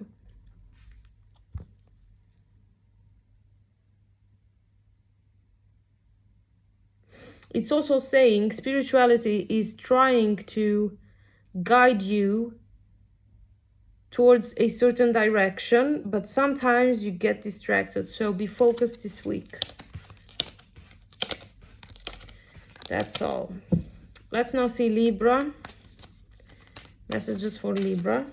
It's also saying spirituality is trying to guide you towards a certain direction, but sometimes you get distracted. So be focused this week. That's all. Let's now see Libra. Messages for Libra.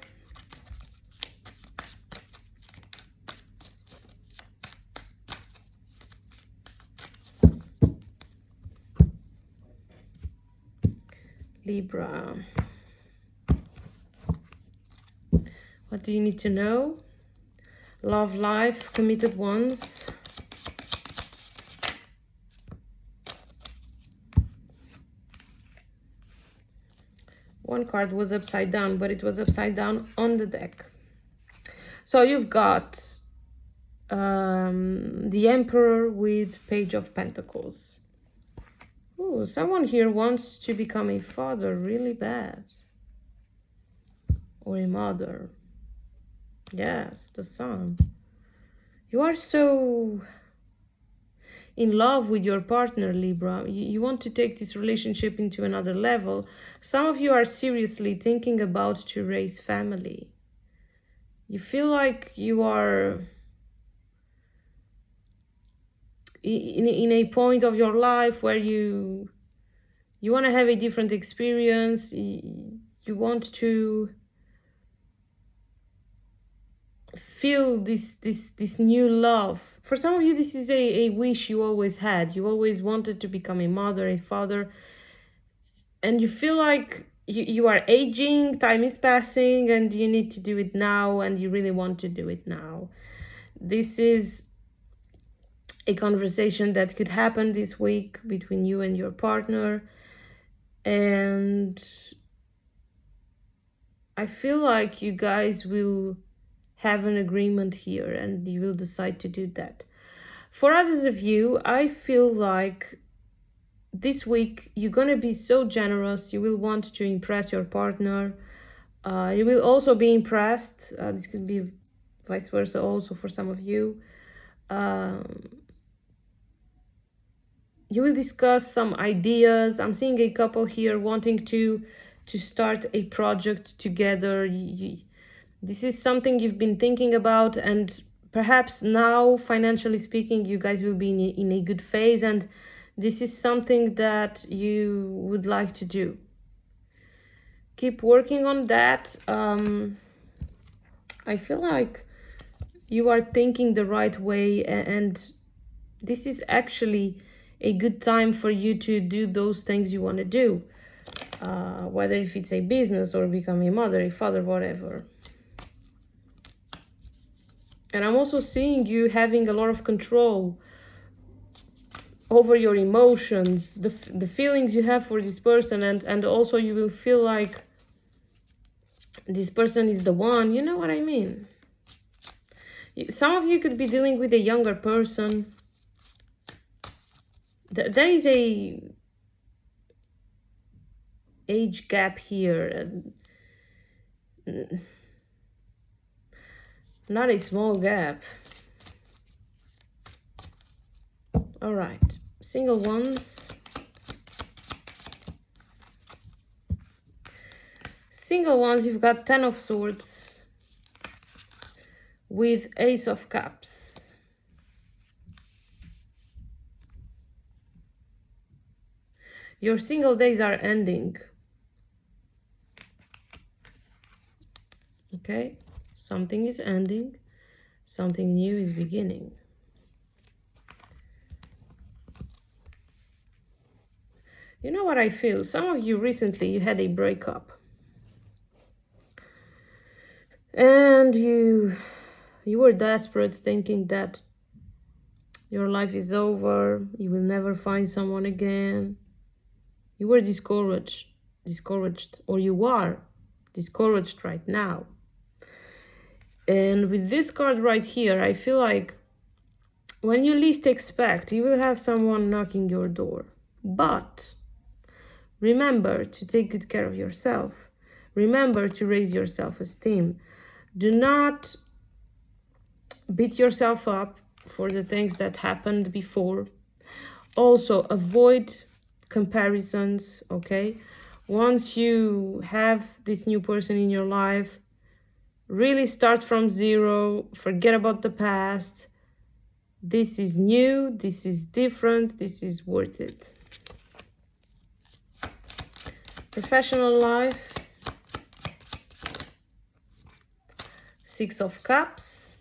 Libra. What do you need to know? Love life, committed ones. One card was upside down, but it was upside down on the deck. So you've got the Emperor with Page of Pentacles. Ooh, someone here wants to become a father really bad. Or a mother. Yes, the Sun. You are so in love with your partner, Libra. You want to take this relationship into another level. Some of you are seriously thinking about to raise family. You feel like you are in a point of your life where you want to have a different experience. You want to feel this new love. For some of you, this is a wish you always had. You always wanted to become a mother, a father, and you feel like you are aging, time is passing, and you need to do it now, and you really want to do it now. This is a conversation that could happen this week between you and your partner, and I feel like you guys will have an agreement here and you will decide to do that. For others of you, I feel like this week you're going to be so generous. You will want to impress your partner. You will also be impressed. This could be vice versa also for some of you. You will discuss some ideas. I'm seeing a couple here wanting to start a project together. This is something you've been thinking about, and perhaps now, financially speaking, you guys will be in a good phase, and this is something that you would like to do. Keep working on that. I feel like you are thinking the right way, and this is actually a good time for you to do those things you want to do, whether if it's a business or become a mother, a father, whatever. And I'm also seeing you having a lot of control over your emotions, the feelings you have for this person, and also you will feel like this person is the one. You know what I mean? Some of you could be dealing with a younger person. There is a age gap here. Not a small gap. All right. Single ones. Single ones, you've got 10 of Swords with Ace of Cups. Your single days are ending. Okay? Something is ending. Something new is beginning. You know what I feel? Some of you recently, you had a breakup. And you were desperate, thinking that your life is over, you will never find someone again. You were discouraged, or you are discouraged right now. And with this card right here, I feel like when you least expect, you will have someone knocking your door. But remember to take good care of yourself. Remember to raise your self-esteem. Do not beat yourself up for the things that happened before. Also, avoid comparisons, okay? Once you have this new person in your life, really start from zero. Forget about the past. This is new. This is different. This is worth it. Professional life. 6 of Cups.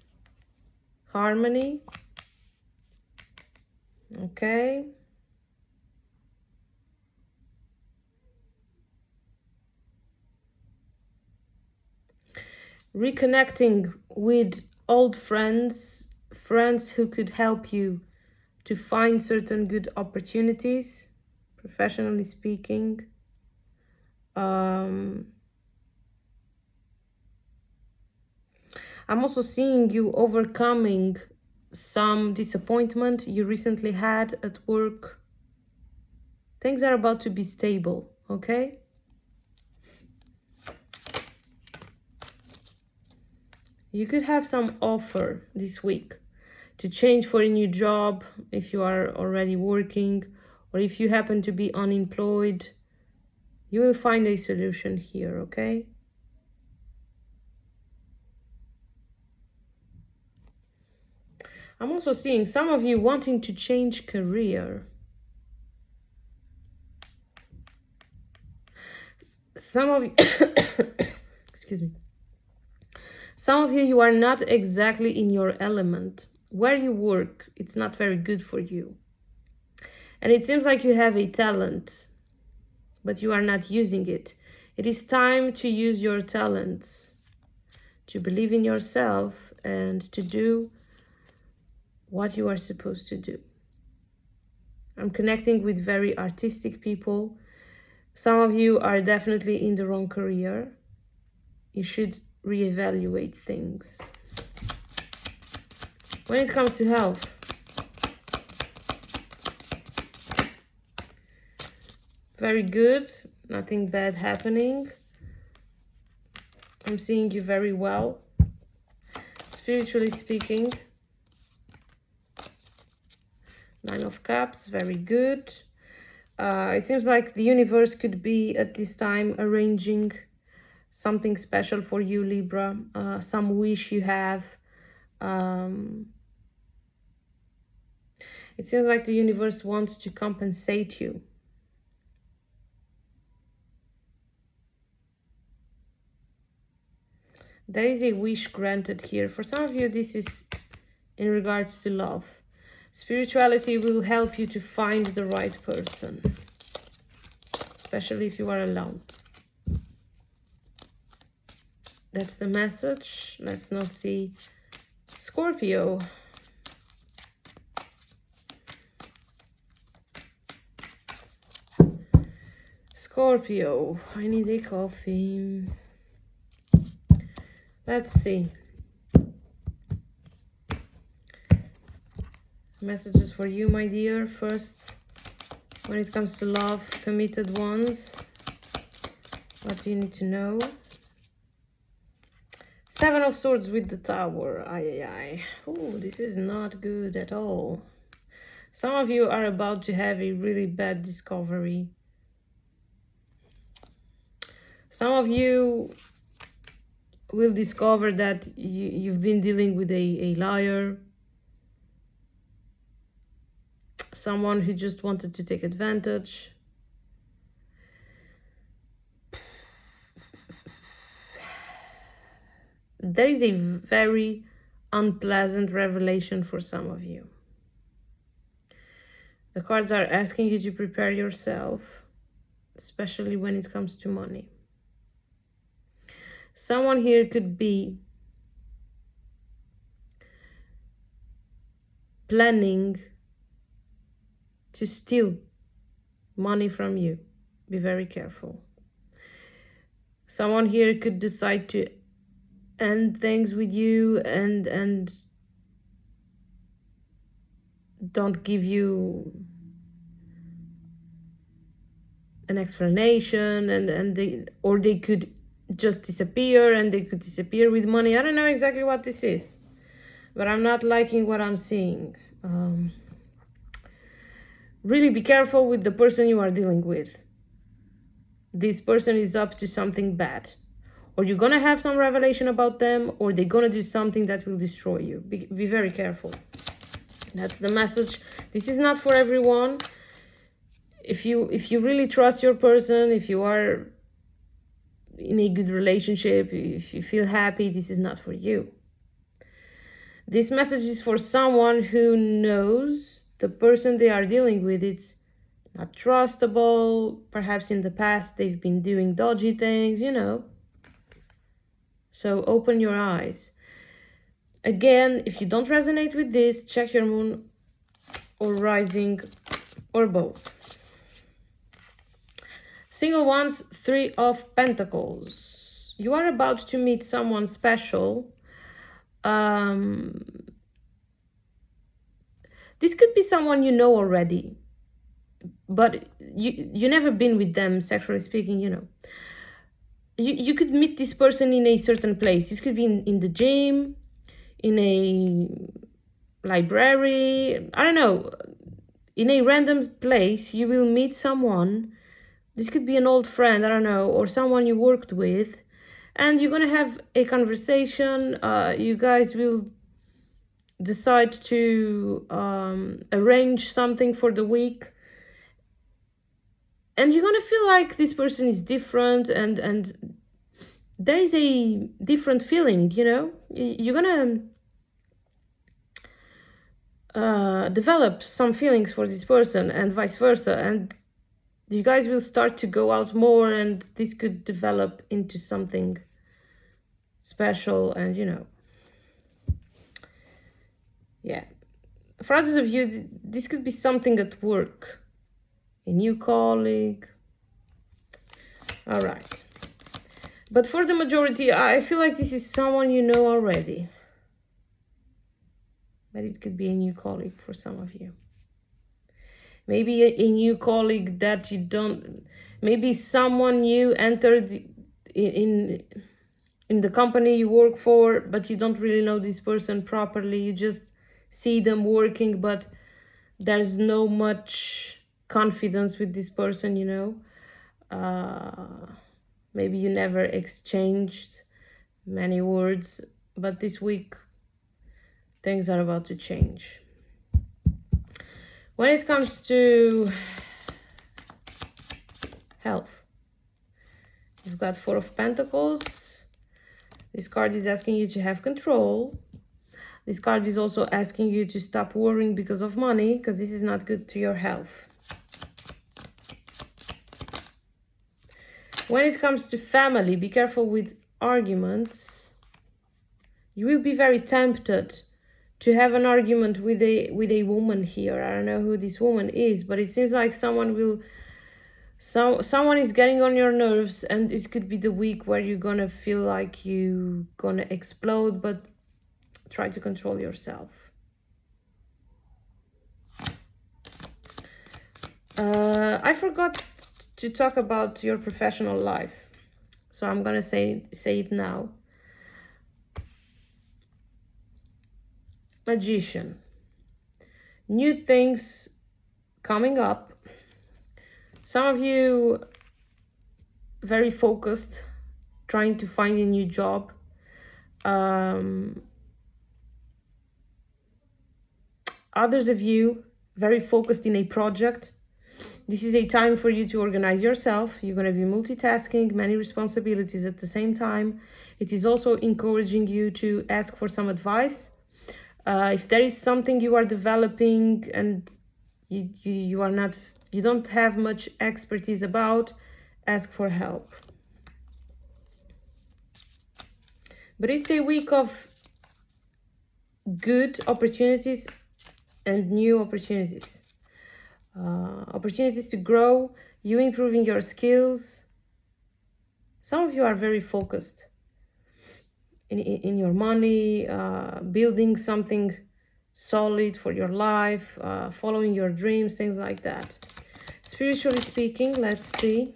Harmony. Okay. Reconnecting with old friends who could help you to find certain good opportunities, professionally speaking. I'm also seeing you overcoming some disappointment you recently had at work. Things are about to be stable, okay? You could have some offer this week to change for a new job if you are already working, or if you happen to be unemployed. You will find a solution here, okay? I'm also seeing some of you wanting to change career. Some of you, excuse me. Some of you, you are not exactly in your element. Where you work, it's not very good for you. And it seems like you have a talent, but you are not using it. It is time to use your talents, to believe in yourself, and to do what you are supposed to do. I'm connecting with very artistic people. Some of you are definitely in the wrong career. You should reevaluate things. When it comes to health, very good, nothing bad happening. I'm seeing you very well, spiritually speaking. 9 of Cups, very good. It seems like the universe could be at this time arranging something special for you, Libra, some wish you have. It seems like the universe wants to compensate you. There is a wish granted here. For some of you, this is in regards to love. Spirituality will help you to find the right person, especially if you are alone. That's the message. Let's now see Scorpio. Scorpio, I need a coffee. Let's see. Messages for you, my dear. First, when it comes to love, committed ones, what do you need to know? Seven of Swords with the Tower. Ay, ay, ay. Oh, this is not good at all. Some of you are about to have a really bad discovery. Some of you will discover that you've been dealing with a liar. Someone who just wanted to take advantage. There is a very unpleasant revelation for some of you. The cards are asking you to prepare yourself, especially when it comes to money. Someone here could be planning to steal money from you. Be very careful. Someone here could decide to end things with you and don't give you an explanation, and they could just disappear, and they could disappear with money. I don't know exactly what this is, but I'm not liking what I'm seeing. Really be careful with the person you are dealing with. This person is up to something bad. Or you're going to have some revelation about them, or they're going to do something that will destroy you. Be very careful. That's the message. This is not for everyone. If you really trust your person, if you are in a good relationship, if you feel happy, this is not for you. This message is for someone who knows the person they are dealing with, it's not trustable. Perhaps in the past they've been doing dodgy things, you know. So open your eyes. Again, if you don't resonate with this, check your moon or rising or both. Single ones, Three of Pentacles. You are about to meet someone special. This could be someone you know already, but you never been with them, sexually speaking, you know. You could meet this person in a certain place. This could be in the gym, in a library, I don't know. In a random place, you will meet someone. This could be an old friend, I don't know, or someone you worked with. And you're going to have a conversation. You guys will decide to arrange something for the week. And you're going to feel like this person is different, and there is a different feeling, you know. You're going to develop some feelings for this person and vice versa. And you guys will start to go out more, and this could develop into something special, and, you know. Yeah. For others of you, this could be something at work. A new colleague. All right. But for the majority, I feel like this is someone you know already. But it could be a new colleague for some of you. Maybe a new colleague that you don't... Maybe someone new entered in the company you work for, but you don't really know this person properly. You just see them working, but there's no much confidence with this person, you know. Maybe you never exchanged many words, but this week things are about to change. When it comes to health, you've got Four of Pentacles. This card is asking you to have control. This card is also asking you to stop worrying because of money, because this is not good to your health. When it comes to family, be careful with arguments. You will be very tempted to have an argument with a woman here. I don't know who this woman is, but it seems like someone is getting on your nerves, and this could be the week where you're gonna feel like you're gonna explode, but try to control yourself. I forgot to talk about your professional life, so I'm gonna say it now. Magician. New things coming up. Some of you very focused, trying to find a new job. Others of you very focused in a project. This is a time for you to organize yourself. You're going to be multitasking, many responsibilities at the same time. It is also encouraging you to ask for some advice. If there is something you are developing and you don't have much expertise about, ask for help. But it's a week of good opportunities and new opportunities. Opportunities to grow, you improving your skills. Some of you are very focused in your money, building something solid for your life, following your dreams, things like that. Spiritually speaking, let's see.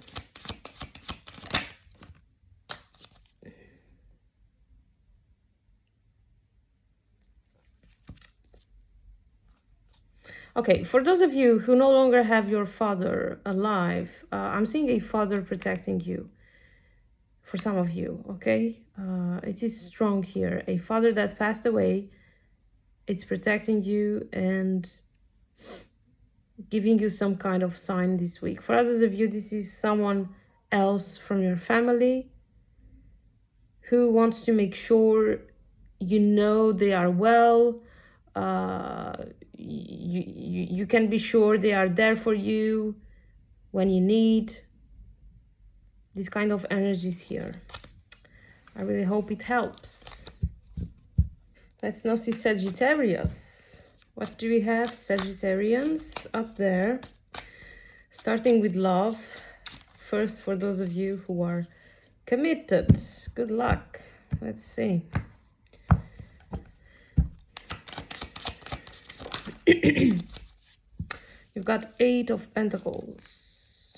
Okay, for those of you who no longer have your father alive, I'm seeing a father protecting you. For some of you, okay? It is strong here. A father that passed away, it's protecting you and giving you some kind of sign this week. For others of you, this is someone else from your family who wants to make sure you know they are well. You can be sure they are there for you when you need. This kind of energies here. I really hope it helps. Let's now see Sagittarius. What do we have? Sagittarians up there. Starting with love. First, for those of you who are committed. Good luck. Let's see. You've got 8 of Pentacles.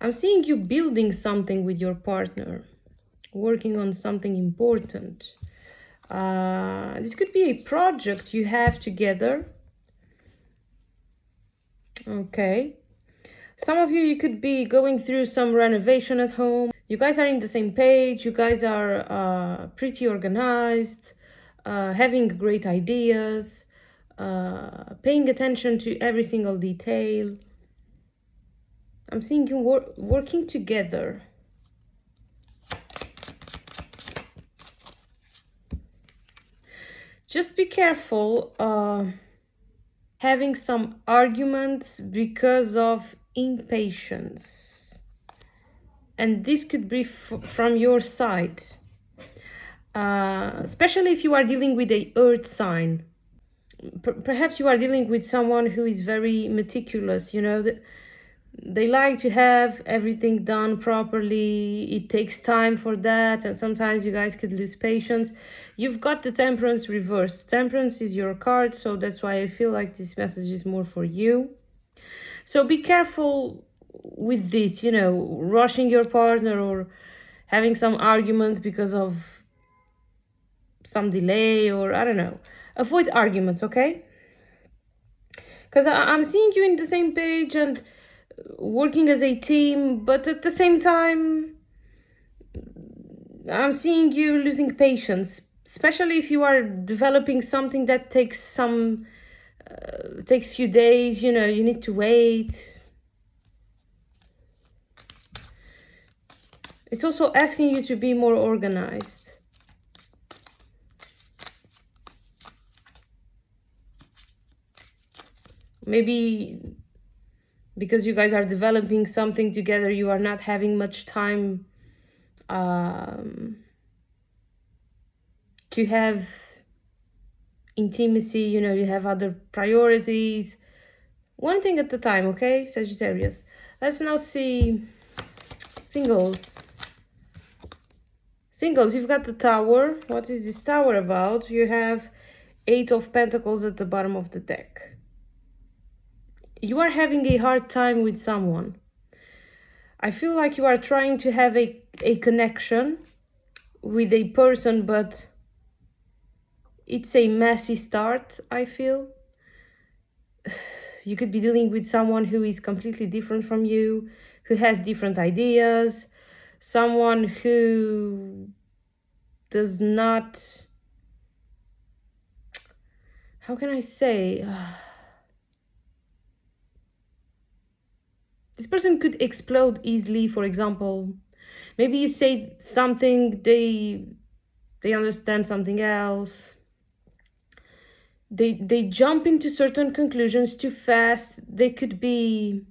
I'm seeing you building something with your partner, working on something important. This could be a project you have together. Okay. Some of you could be going through some renovation at home. You guys are in the same page. You guys are pretty organized, having great ideas, paying attention to every single detail. I'm seeing you working together. Just be careful having some arguments because of impatience. And this could be from your side. Especially if you are dealing with a earth sign. Perhaps you are dealing with someone who is very meticulous, you know, they like to have everything done properly. It takes time for that, and sometimes you guys could lose patience. You've got the Temperance reversed. Temperance is your card, so that's why I feel like this message is more for you. So be careful with this, you know, rushing your partner or having some argument because of some delay or I don't know. Avoid arguments, okay? Because I'm seeing you in the same page and working as a team, but at the same time, I'm seeing you losing patience, especially if you are developing something that takes few days, you know, you need to wait. It's also asking you to be more organized. Maybe because you guys are developing something together, you are not having much time to have intimacy, you know, you have other priorities. One thing at a time, okay, Sagittarius? Let's now see singles. Singles, you've got the Tower. What is this Tower about? You have 8 of Pentacles at the bottom of the deck. you are having a hard time with someone. I feel like you are trying to have a connection with a person, but it's a messy start, I feel. You could be dealing with someone who is completely different from you, who has different ideas, someone who does not, how can I say, this person could explode easily. For example, maybe you say something, they understand something else. They jump into certain conclusions too fast. They could be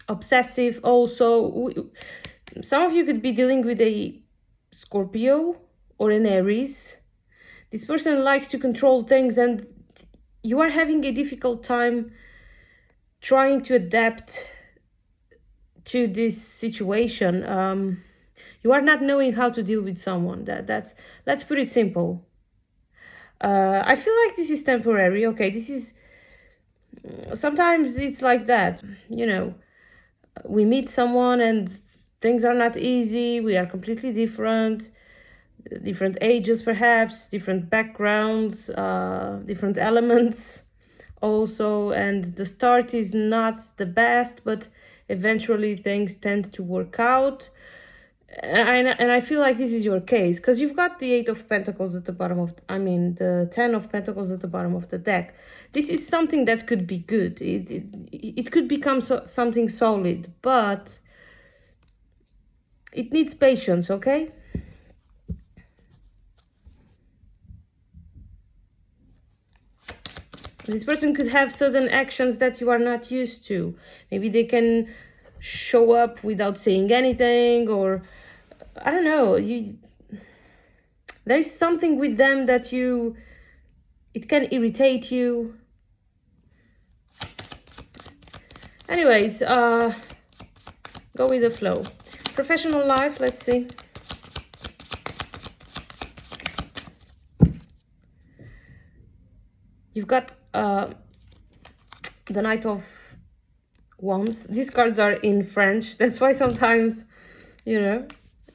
obsessive also. Some of you could be dealing with a Scorpio or an Aries. This person likes to control things, and you are having a difficult time trying to adapt to this situation. You are not knowing how to deal with someone. That's let's put it simple. I feel like this is temporary. Okay, this is, sometimes it's like that. We meet someone and things are not easy. We are completely different ages, perhaps, different backgrounds, different elements also, and the start is not the best, but eventually things tend to work out. And I feel like this is your case, because you've got the 8 of Pentacles at the bottom of, the 10 of Pentacles at the bottom of the deck. This is something that could be good. It could become something solid, but it needs patience, okay? This person could have certain actions that you are not used to. Maybe they can show up without saying anything, or I don't know. There is something with them that it can irritate you. Anyways, go with the flow. Professional life, let's see. You've got the Knight of Wands. These cards are in French. That's why sometimes, I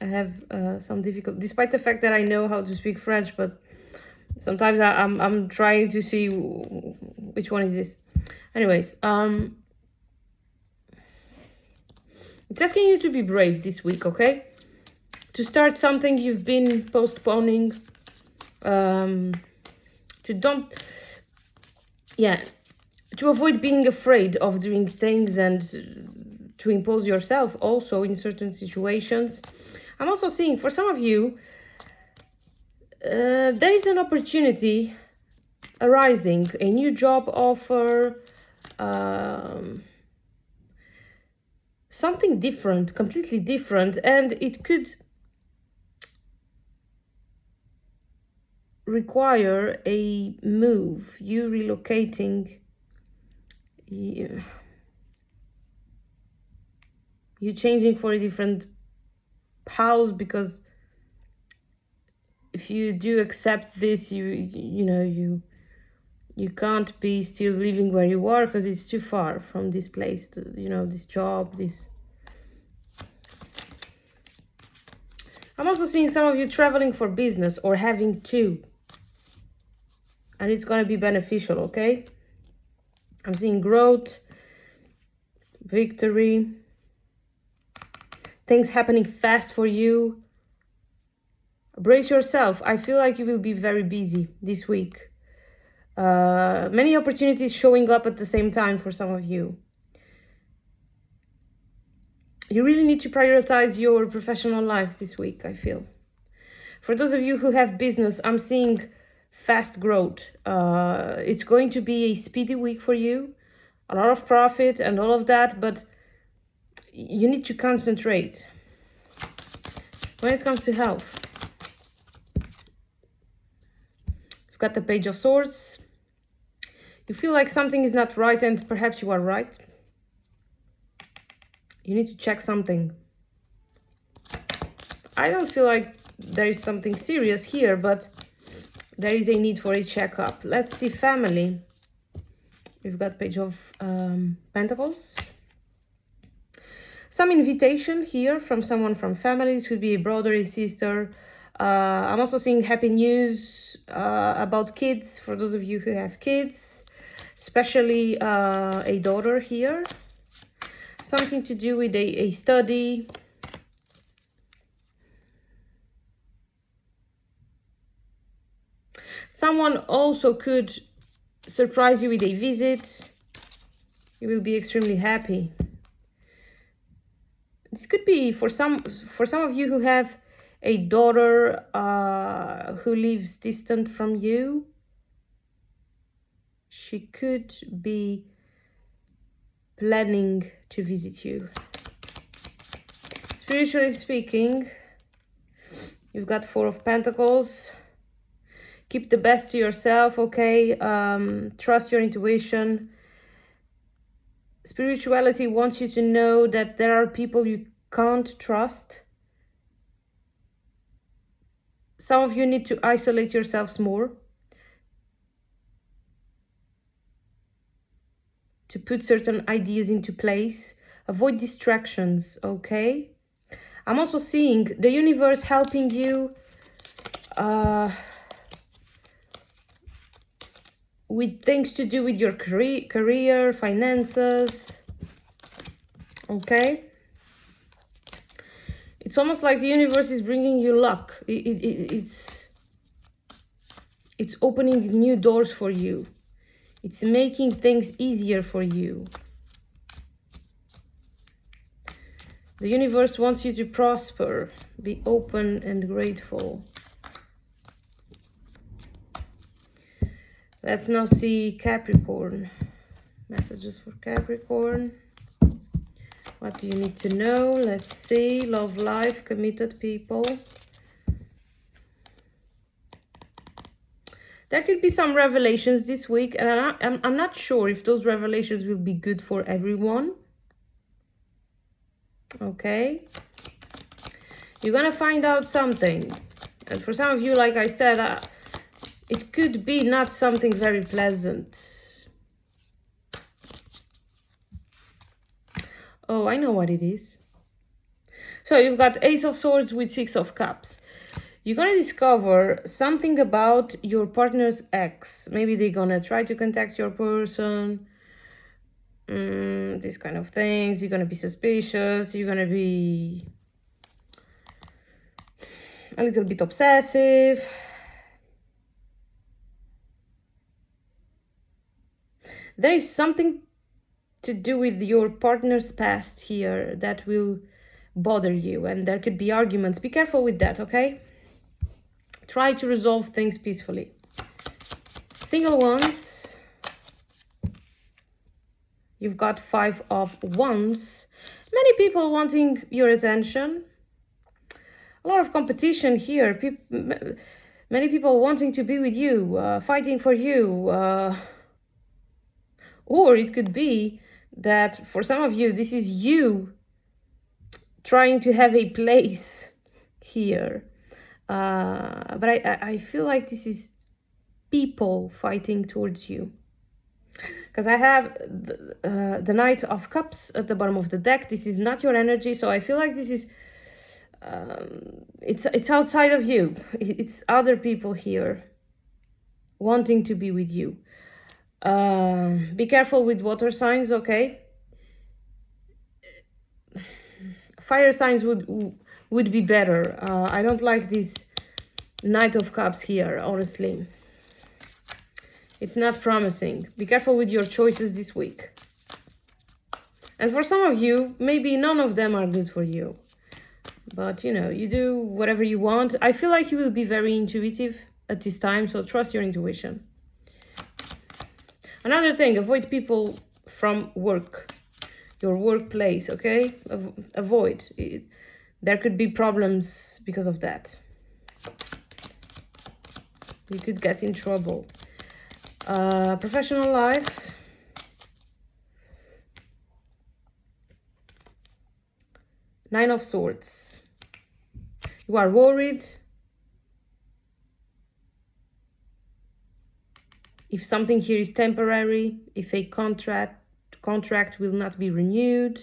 have some difficulty, despite the fact that I know how to speak French, but sometimes I'm trying to see which one is this. Anyways, it's asking you to be brave this week, okay? To start something you've been postponing, to avoid being afraid of doing things and to impose yourself also in certain situations. I'm also seeing, for some of you, there is an opportunity arising, a new job offer, something different, completely different, and it could require a move, you relocating, you changing for a different house, because if you do accept this, you can't be still living where you are, because it's too far from this place to, this job, this. I'm also seeing some of you traveling for business or having to, and it's going to be beneficial, okay? I'm seeing growth, victory, things happening fast for you. Brace yourself. I feel like you will be very busy this week. Many opportunities showing up at the same time for some of you. You really need to prioritize your professional life this week, I feel. For those of you who have business, I'm seeing fast growth. It's going to be a speedy week for you. A lot of profit and all of that, but you need to concentrate. When it comes to health, you've got the Page of Swords. You feel like something is not right, and perhaps you are right. You need to check something. I don't feel like there is something serious here, but there is a need for a checkup. Let's see family. We've got Page of Pentacles. Some invitation here from someone from family. This could be a brother, a sister. I'm also seeing happy news about kids for those of you who have kids, especially a daughter here. Something to do with a study. Someone also could surprise you with a visit. You will be extremely happy. This could be for some of you who have a daughter who lives distant from you. She could be planning to visit you. Spiritually speaking, you've got Four of Pentacles. Keep the best to yourself, okay? Trust your intuition. Spirituality wants you to know that there are people you can't trust. Some of you need to isolate yourselves more, to put certain ideas into place. Avoid distractions, okay? I'm also seeing the universe helping you with things to do with your career, finances, okay? It's almost like the universe is bringing you luck. It's opening new doors for you. It's making things easier for you. The universe wants you to prosper. Be open and grateful. Let's now see Capricorn. Messages for Capricorn. What do you need to know? Let's see. Love, life, committed people. There could be some revelations this week, and I'm not sure if those revelations will be good for everyone. Okay? You're gonna find out something. And for some of you, like I said, it could be not something very pleasant. Oh, I know what it is. So you've got Ace of Swords with Six of Cups. You're gonna discover something about your partner's ex. Maybe they're gonna try to contact your person. These kind of things. You're gonna be suspicious. You're gonna be a little bit obsessive. There is something to do with your partner's past here that will bother you, and there could be arguments. Be careful with that, okay? Try to resolve things peacefully. Single ones. You've got Five of Wands. Many people wanting your attention. A lot of competition here. Many people wanting to be with you, fighting for you. Or it could be that for some of you, this is you trying to have a place here. But I feel like this is people fighting towards you. Because I have the Knight of Cups at the bottom of the deck. This is not your energy, so I feel like this is... it's outside of you. It's other people here wanting to be with you. Be careful with water signs, okay? Fire signs would be better. I don't like this Knight of Cups here, honestly. It's not promising. Be careful with your choices this week. And for some of you, maybe none of them are good for you. But, you know, you do whatever you want. I feel like you will be very intuitive at this time, so trust your intuition. Another thing, avoid people from work, your workplace, okay? Avoid. There could be problems because of that. You could get in trouble. Professional life. Nine of Swords. You are worried. if something here is temporary, if a contract will not be renewed.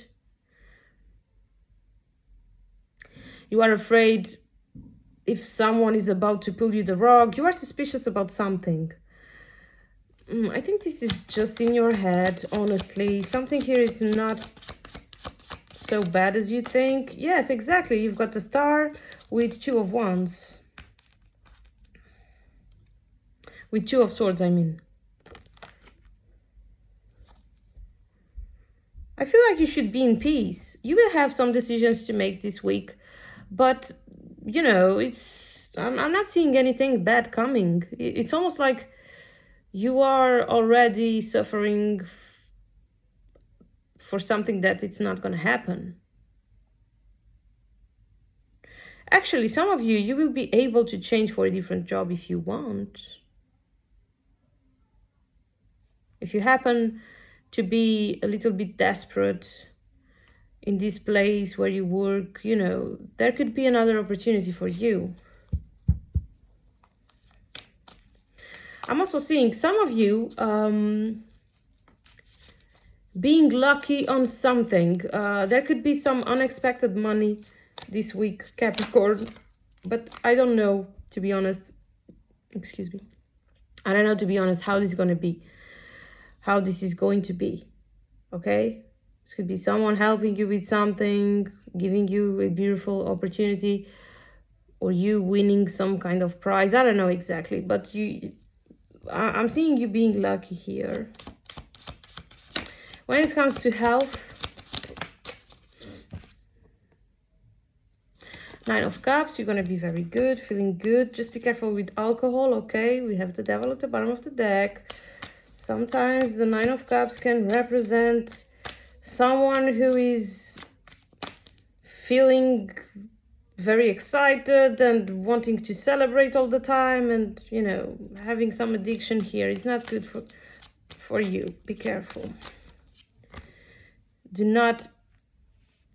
You are afraid if someone is about to pull you the rug. You are suspicious about something. I think this is just in your head, honestly. Something here is not so bad as you think. Yes, exactly. You've got the star with Two of Wands. With Two of Swords, I mean. I feel like you should be in peace. You will have some decisions to make this week, but, you know, I'm not seeing anything bad coming. It's almost like you are already suffering for something that it's not going to happen. Actually, some of you will be able to change for a different job if you want. If you happen to be a little bit desperate in this place where you work, you know, there could be another opportunity for you. I'm also seeing some of you being lucky on something. There could be some unexpected money this week, Capricorn, but I don't know, to be honest. Excuse me. I don't know, to be honest, how this is going to be. Okay? This could be someone helping you with something, giving you a beautiful opportunity, or you winning some kind of prize. I don't know exactly, but I'm seeing you being lucky here. When it comes to health, Nine of Cups, you're going to be very good, feeling good. Just be careful with alcohol, okay? We have the Devil at the bottom of the deck. Sometimes the Nine of Cups can represent someone who is feeling very excited and wanting to celebrate all the time, and, you know, having some addiction here is not good for you. Be careful. Do not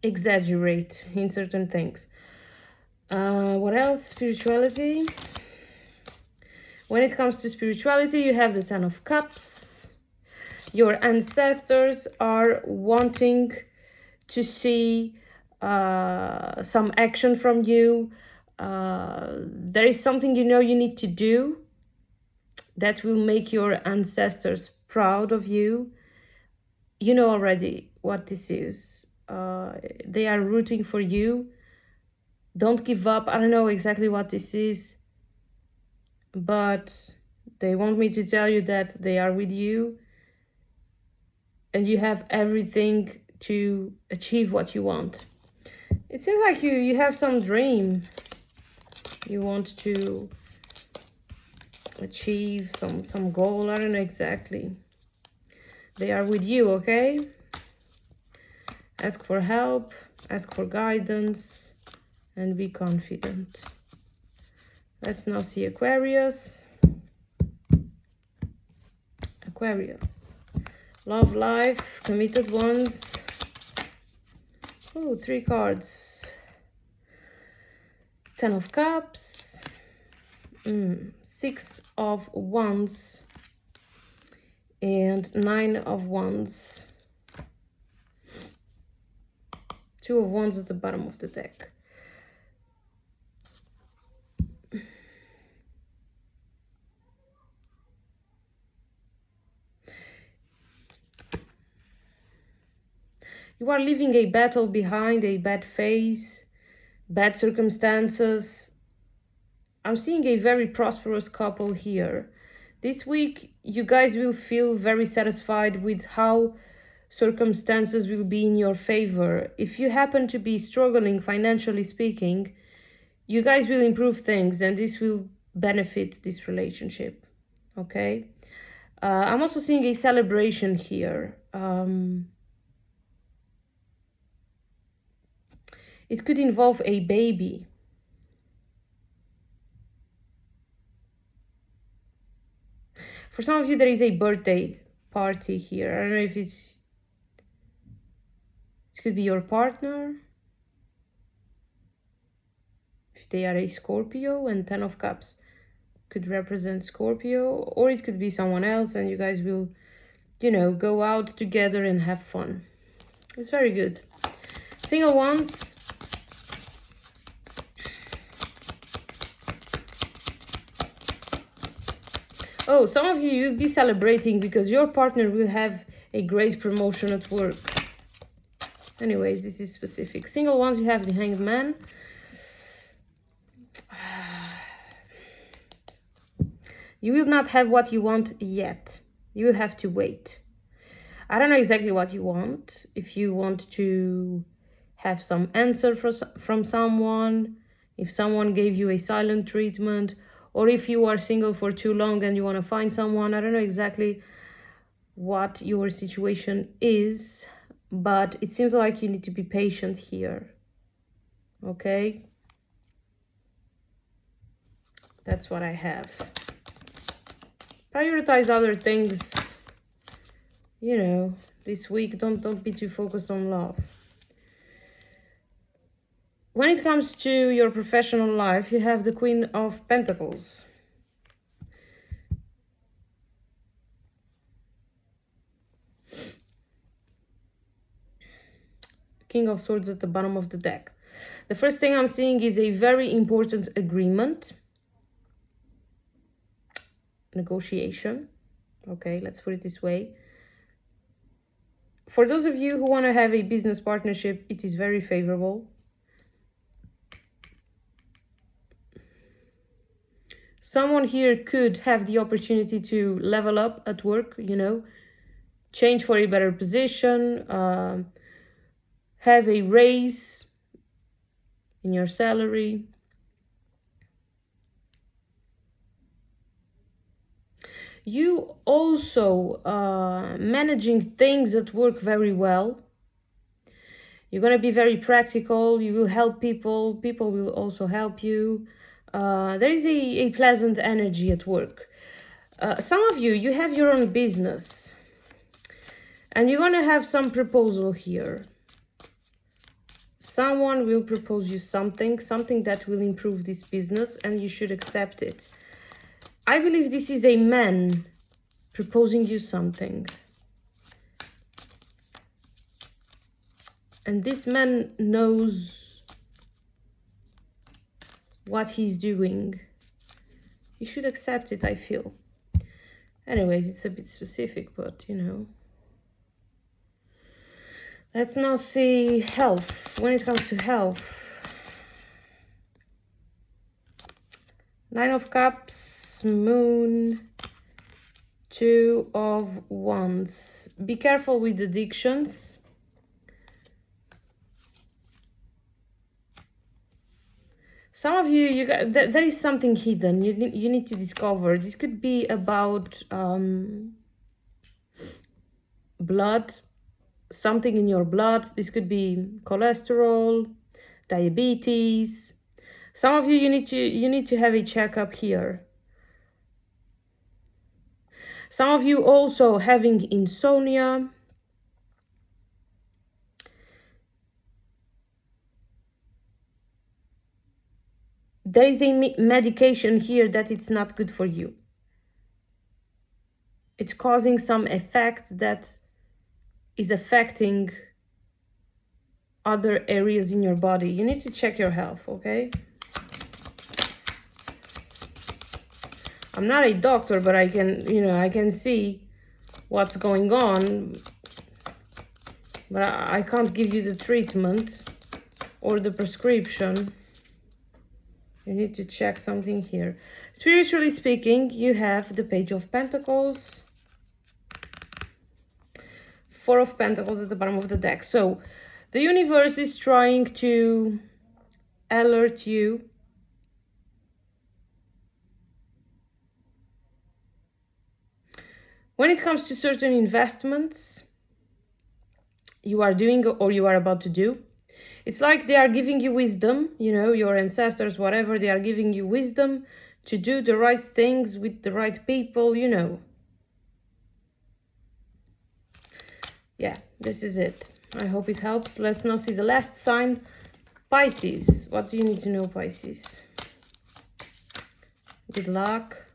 exaggerate in certain things. What else? Spirituality. When it comes to spirituality, you have the Ten of Cups. Your ancestors are wanting to see some action from you. There is something you know you need to do that will make your ancestors proud of you. You know already what this is. They are rooting for you. Don't give up. I don't know exactly what this is, but they want me to tell you that they are with you and you have everything to achieve what you want. It seems like you have some dream you want to achieve, some goal. I don't know exactly. They are with you, okay? Ask for help, ask for guidance, and be confident. Let's now see Aquarius. Aquarius. Love life, committed ones. Oh, 3 cards. Ten of Cups. 6 of Wands. And 9 of Wands. 2 of Wands at the bottom of the deck. You are leaving a battle behind, a bad phase, bad circumstances. I'm seeing a very prosperous couple here. This week, you guys will feel very satisfied with how circumstances will be in your favor. If you happen to be struggling financially speaking, you guys will improve things and this will benefit this relationship, okay? I'm also seeing a celebration here. It could involve a baby. For some of you, there is a birthday party here. I don't know if it could be your partner. If they are a Scorpio, and Ten of Cups could represent Scorpio, or it could be someone else, and you guys will, you know, go out together and have fun. It's very good. Single ones. Oh, some of you, you'll be celebrating because your partner will have a great promotion at work. Anyways, this is specific. Single ones, you have the Hanged Man. You will not have what you want yet. You will have to wait. I don't know exactly what you want. If you want to have some answer from someone, if someone gave you a silent treatment, or if you are single for too long and you want to find someone. I don't know exactly what your situation is, but it seems like you need to be patient here. Okay? That's what I have. Prioritize other things, you know, this week. Don't be too focused on love. When it comes to your professional life, you have the Queen of Pentacles. King of Swords at the bottom of the deck. The first thing I'm seeing is a very important agreement. Negotiation. Okay, let's put it this way. For those of you who want to have a business partnership, it is very favorable. Someone here could have the opportunity to level up at work, you know, change for a better position, have a raise in your salary. You also managing things at work very well. You're going to be very practical. You will help people. People will also help you. There is a pleasant energy at work. Some of you, you have your own business. And you're going to have some proposal here. Someone will propose you something that will improve this business, and you should accept it. I believe this is a man proposing you something. And this man knows what he's doing. You should accept it, I feel. Anyways, it's a bit specific, but you know. Let's now see health. When it comes to health. Nine of Cups, Moon, Two of Wands. Be careful with addictions. Some of you, there is something hidden you need to discover. This could be about blood, something in your blood. This could be cholesterol, diabetes. Some of you, you need to have a checkup here. Some of you also having insomnia. There is a medication here that it's not good for you. It's causing some effect that is affecting other areas in your body. You need to check your health, okay? I'm not a doctor, but I can see what's going on. But I can't give you the treatment or the prescription. You need to check something here. Spiritually speaking, you have the Page of Pentacles. Four of Pentacles at the bottom of the deck. So the universe is trying to alert you when it comes to certain investments you are doing or you are about to do. It's like they are giving you wisdom, you know, your ancestors, whatever, they are giving you wisdom to do the right things with the right people, you know. Yeah, this is it. I hope it helps. Let's now see the last sign, Pisces. What do you need to know, Pisces? Good luck.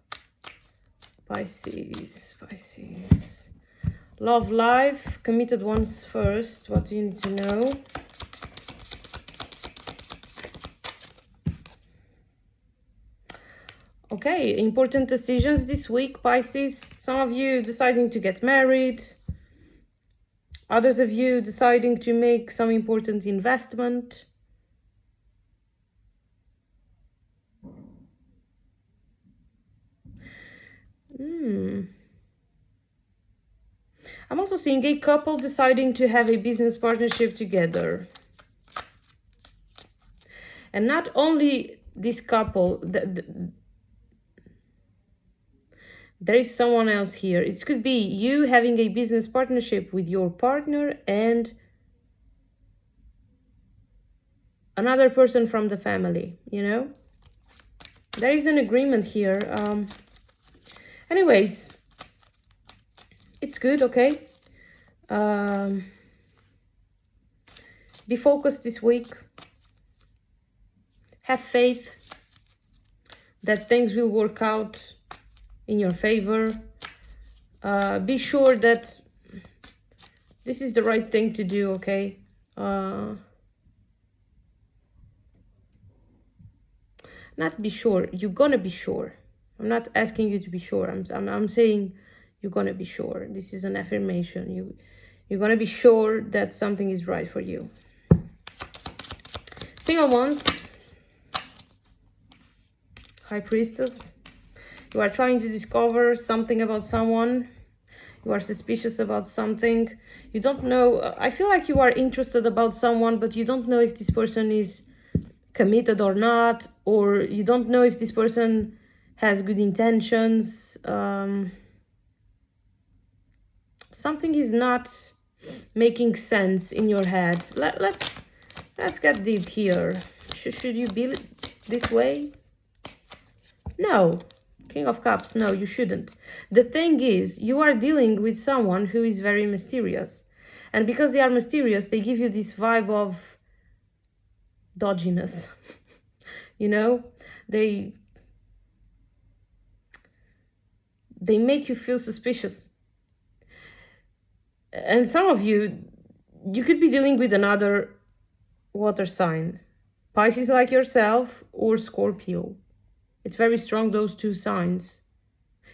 Pisces, Pisces. Love life, committed ones first. What do you need to know? Okay, important decisions this week, Pisces. Some of you deciding to get married. Others of you deciding to make some important investment. I'm also seeing a couple deciding to have a business partnership together. And not only this couple, there is someone else here. It could be you having a business partnership with your partner and another person from the family, you know? There is an agreement here. Anyways, it's good, okay? Be focused this week. Have faith that things will work out in your favor. Be sure that this is the right thing to do, okay? Not be sure, you're gonna be sure. I'm not asking you to be sure. I'm saying you're gonna be sure. This is an affirmation. You're gonna be sure that something is right for you. Single ones. High Priestess. You are trying to discover something about someone. You are suspicious about something. You don't know. I feel like you are interested about someone, but you don't know if this person is committed or not, or you don't know if this person has good intentions. Something is not making sense in your head. Let's get deep here. Should you be this way? No. King of Cups, no, you shouldn't. The thing is, you are dealing with someone who is very mysterious. And because they are mysterious, they give you this vibe of dodginess. You know? They make you feel suspicious. And some of you could be dealing with another water sign. Pisces like yourself or Scorpio. It's very strong, those two signs.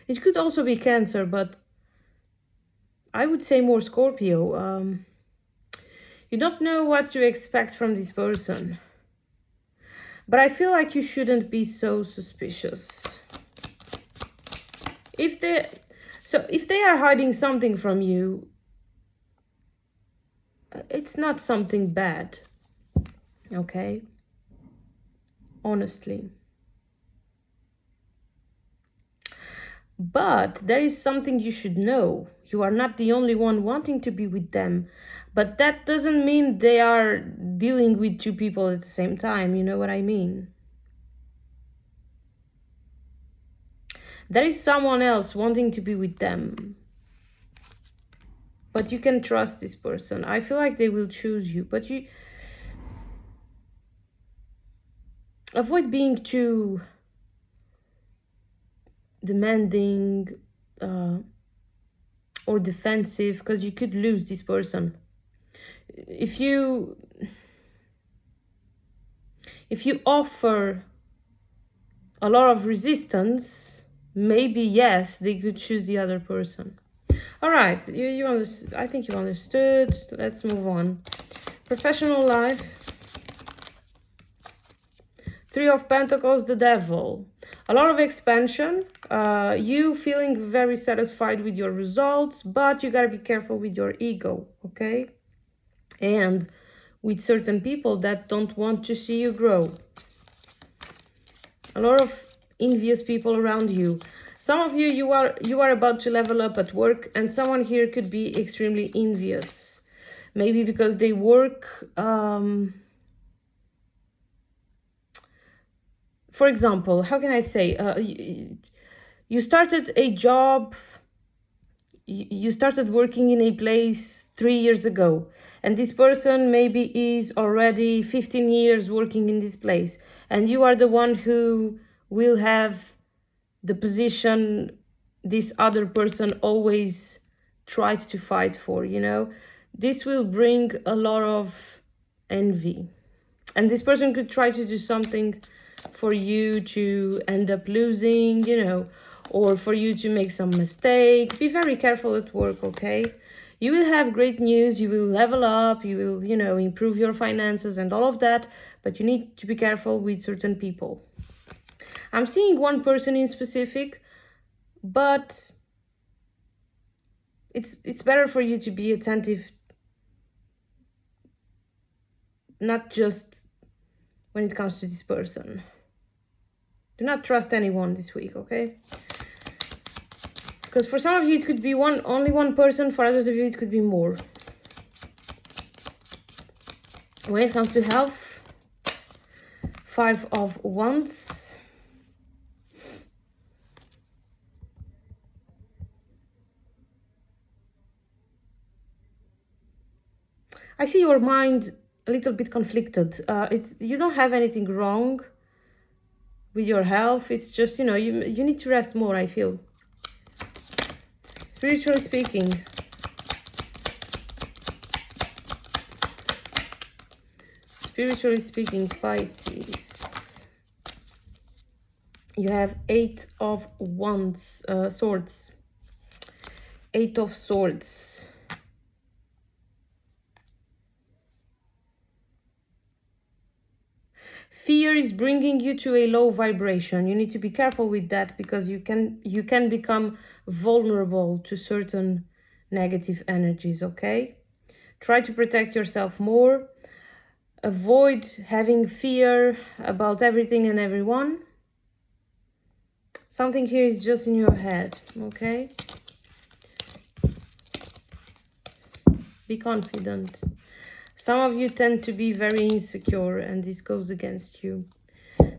It could also be Cancer, but I would say more Scorpio. You don't know what to expect from this person. But I feel like you shouldn't be so suspicious. If they are hiding something from you, it's not something bad. Okay? Honestly. But there is something you should know. You are not the only one wanting to be with them. But that doesn't mean they are dealing with two people at the same time. You know what I mean? There is someone else wanting to be with them. But you can trust this person. I feel like they will choose you. But you avoid being too demanding or defensive, because you could lose this person. If you offer a lot of resistance, maybe yes, they could choose the other person. All right, I think you understood. Let's move on. Professional life. 3 of Pentacles, the Devil. A lot of expansion. You feeling very satisfied with your results, but you gotta be careful with your ego, okay? And with certain people that don't want to see you grow. A lot of envious people around you. Some of you are about to level up at work, and someone here could be extremely envious. Maybe because they work... For example, how can I say, you started a job, you started working in a place 3 years ago, and this person maybe is already 15 years working in this place, and you are the one who will have the position this other person always tried to fight for, you know. This will bring a lot of envy. And this person could try to do something for you to end up losing, you know, or for you to make some mistake. Be very careful at work, okay? You will have great news, you will level up, you will, you know, improve your finances and all of that, but you need to be careful with certain people. I'm seeing one person in specific, but it's better for you to be attentive, not just when it comes to this person. Do not trust anyone this week, okay? Because for some of you, it could be only one person. For others of you, it could be more. When it comes to health, 5 of Wands. I see your mind a little bit conflicted. You don't have anything wrong with your health. It's just, you know, you need to rest more, I feel. Spiritually speaking, Pisces, you have 8 of Wands, Swords, 8 of Swords. Fear is bringing you to a low vibration. You need to be careful with that because you can become vulnerable to certain negative energies, okay? Try to protect yourself more. Avoid having fear about everything and everyone. Something here is just in your head, okay? Be confident. Some of you tend to be very insecure and this goes against you.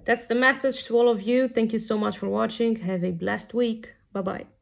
That's the message to all of you. Thank you so much for watching. Have a blessed week. Bye-bye.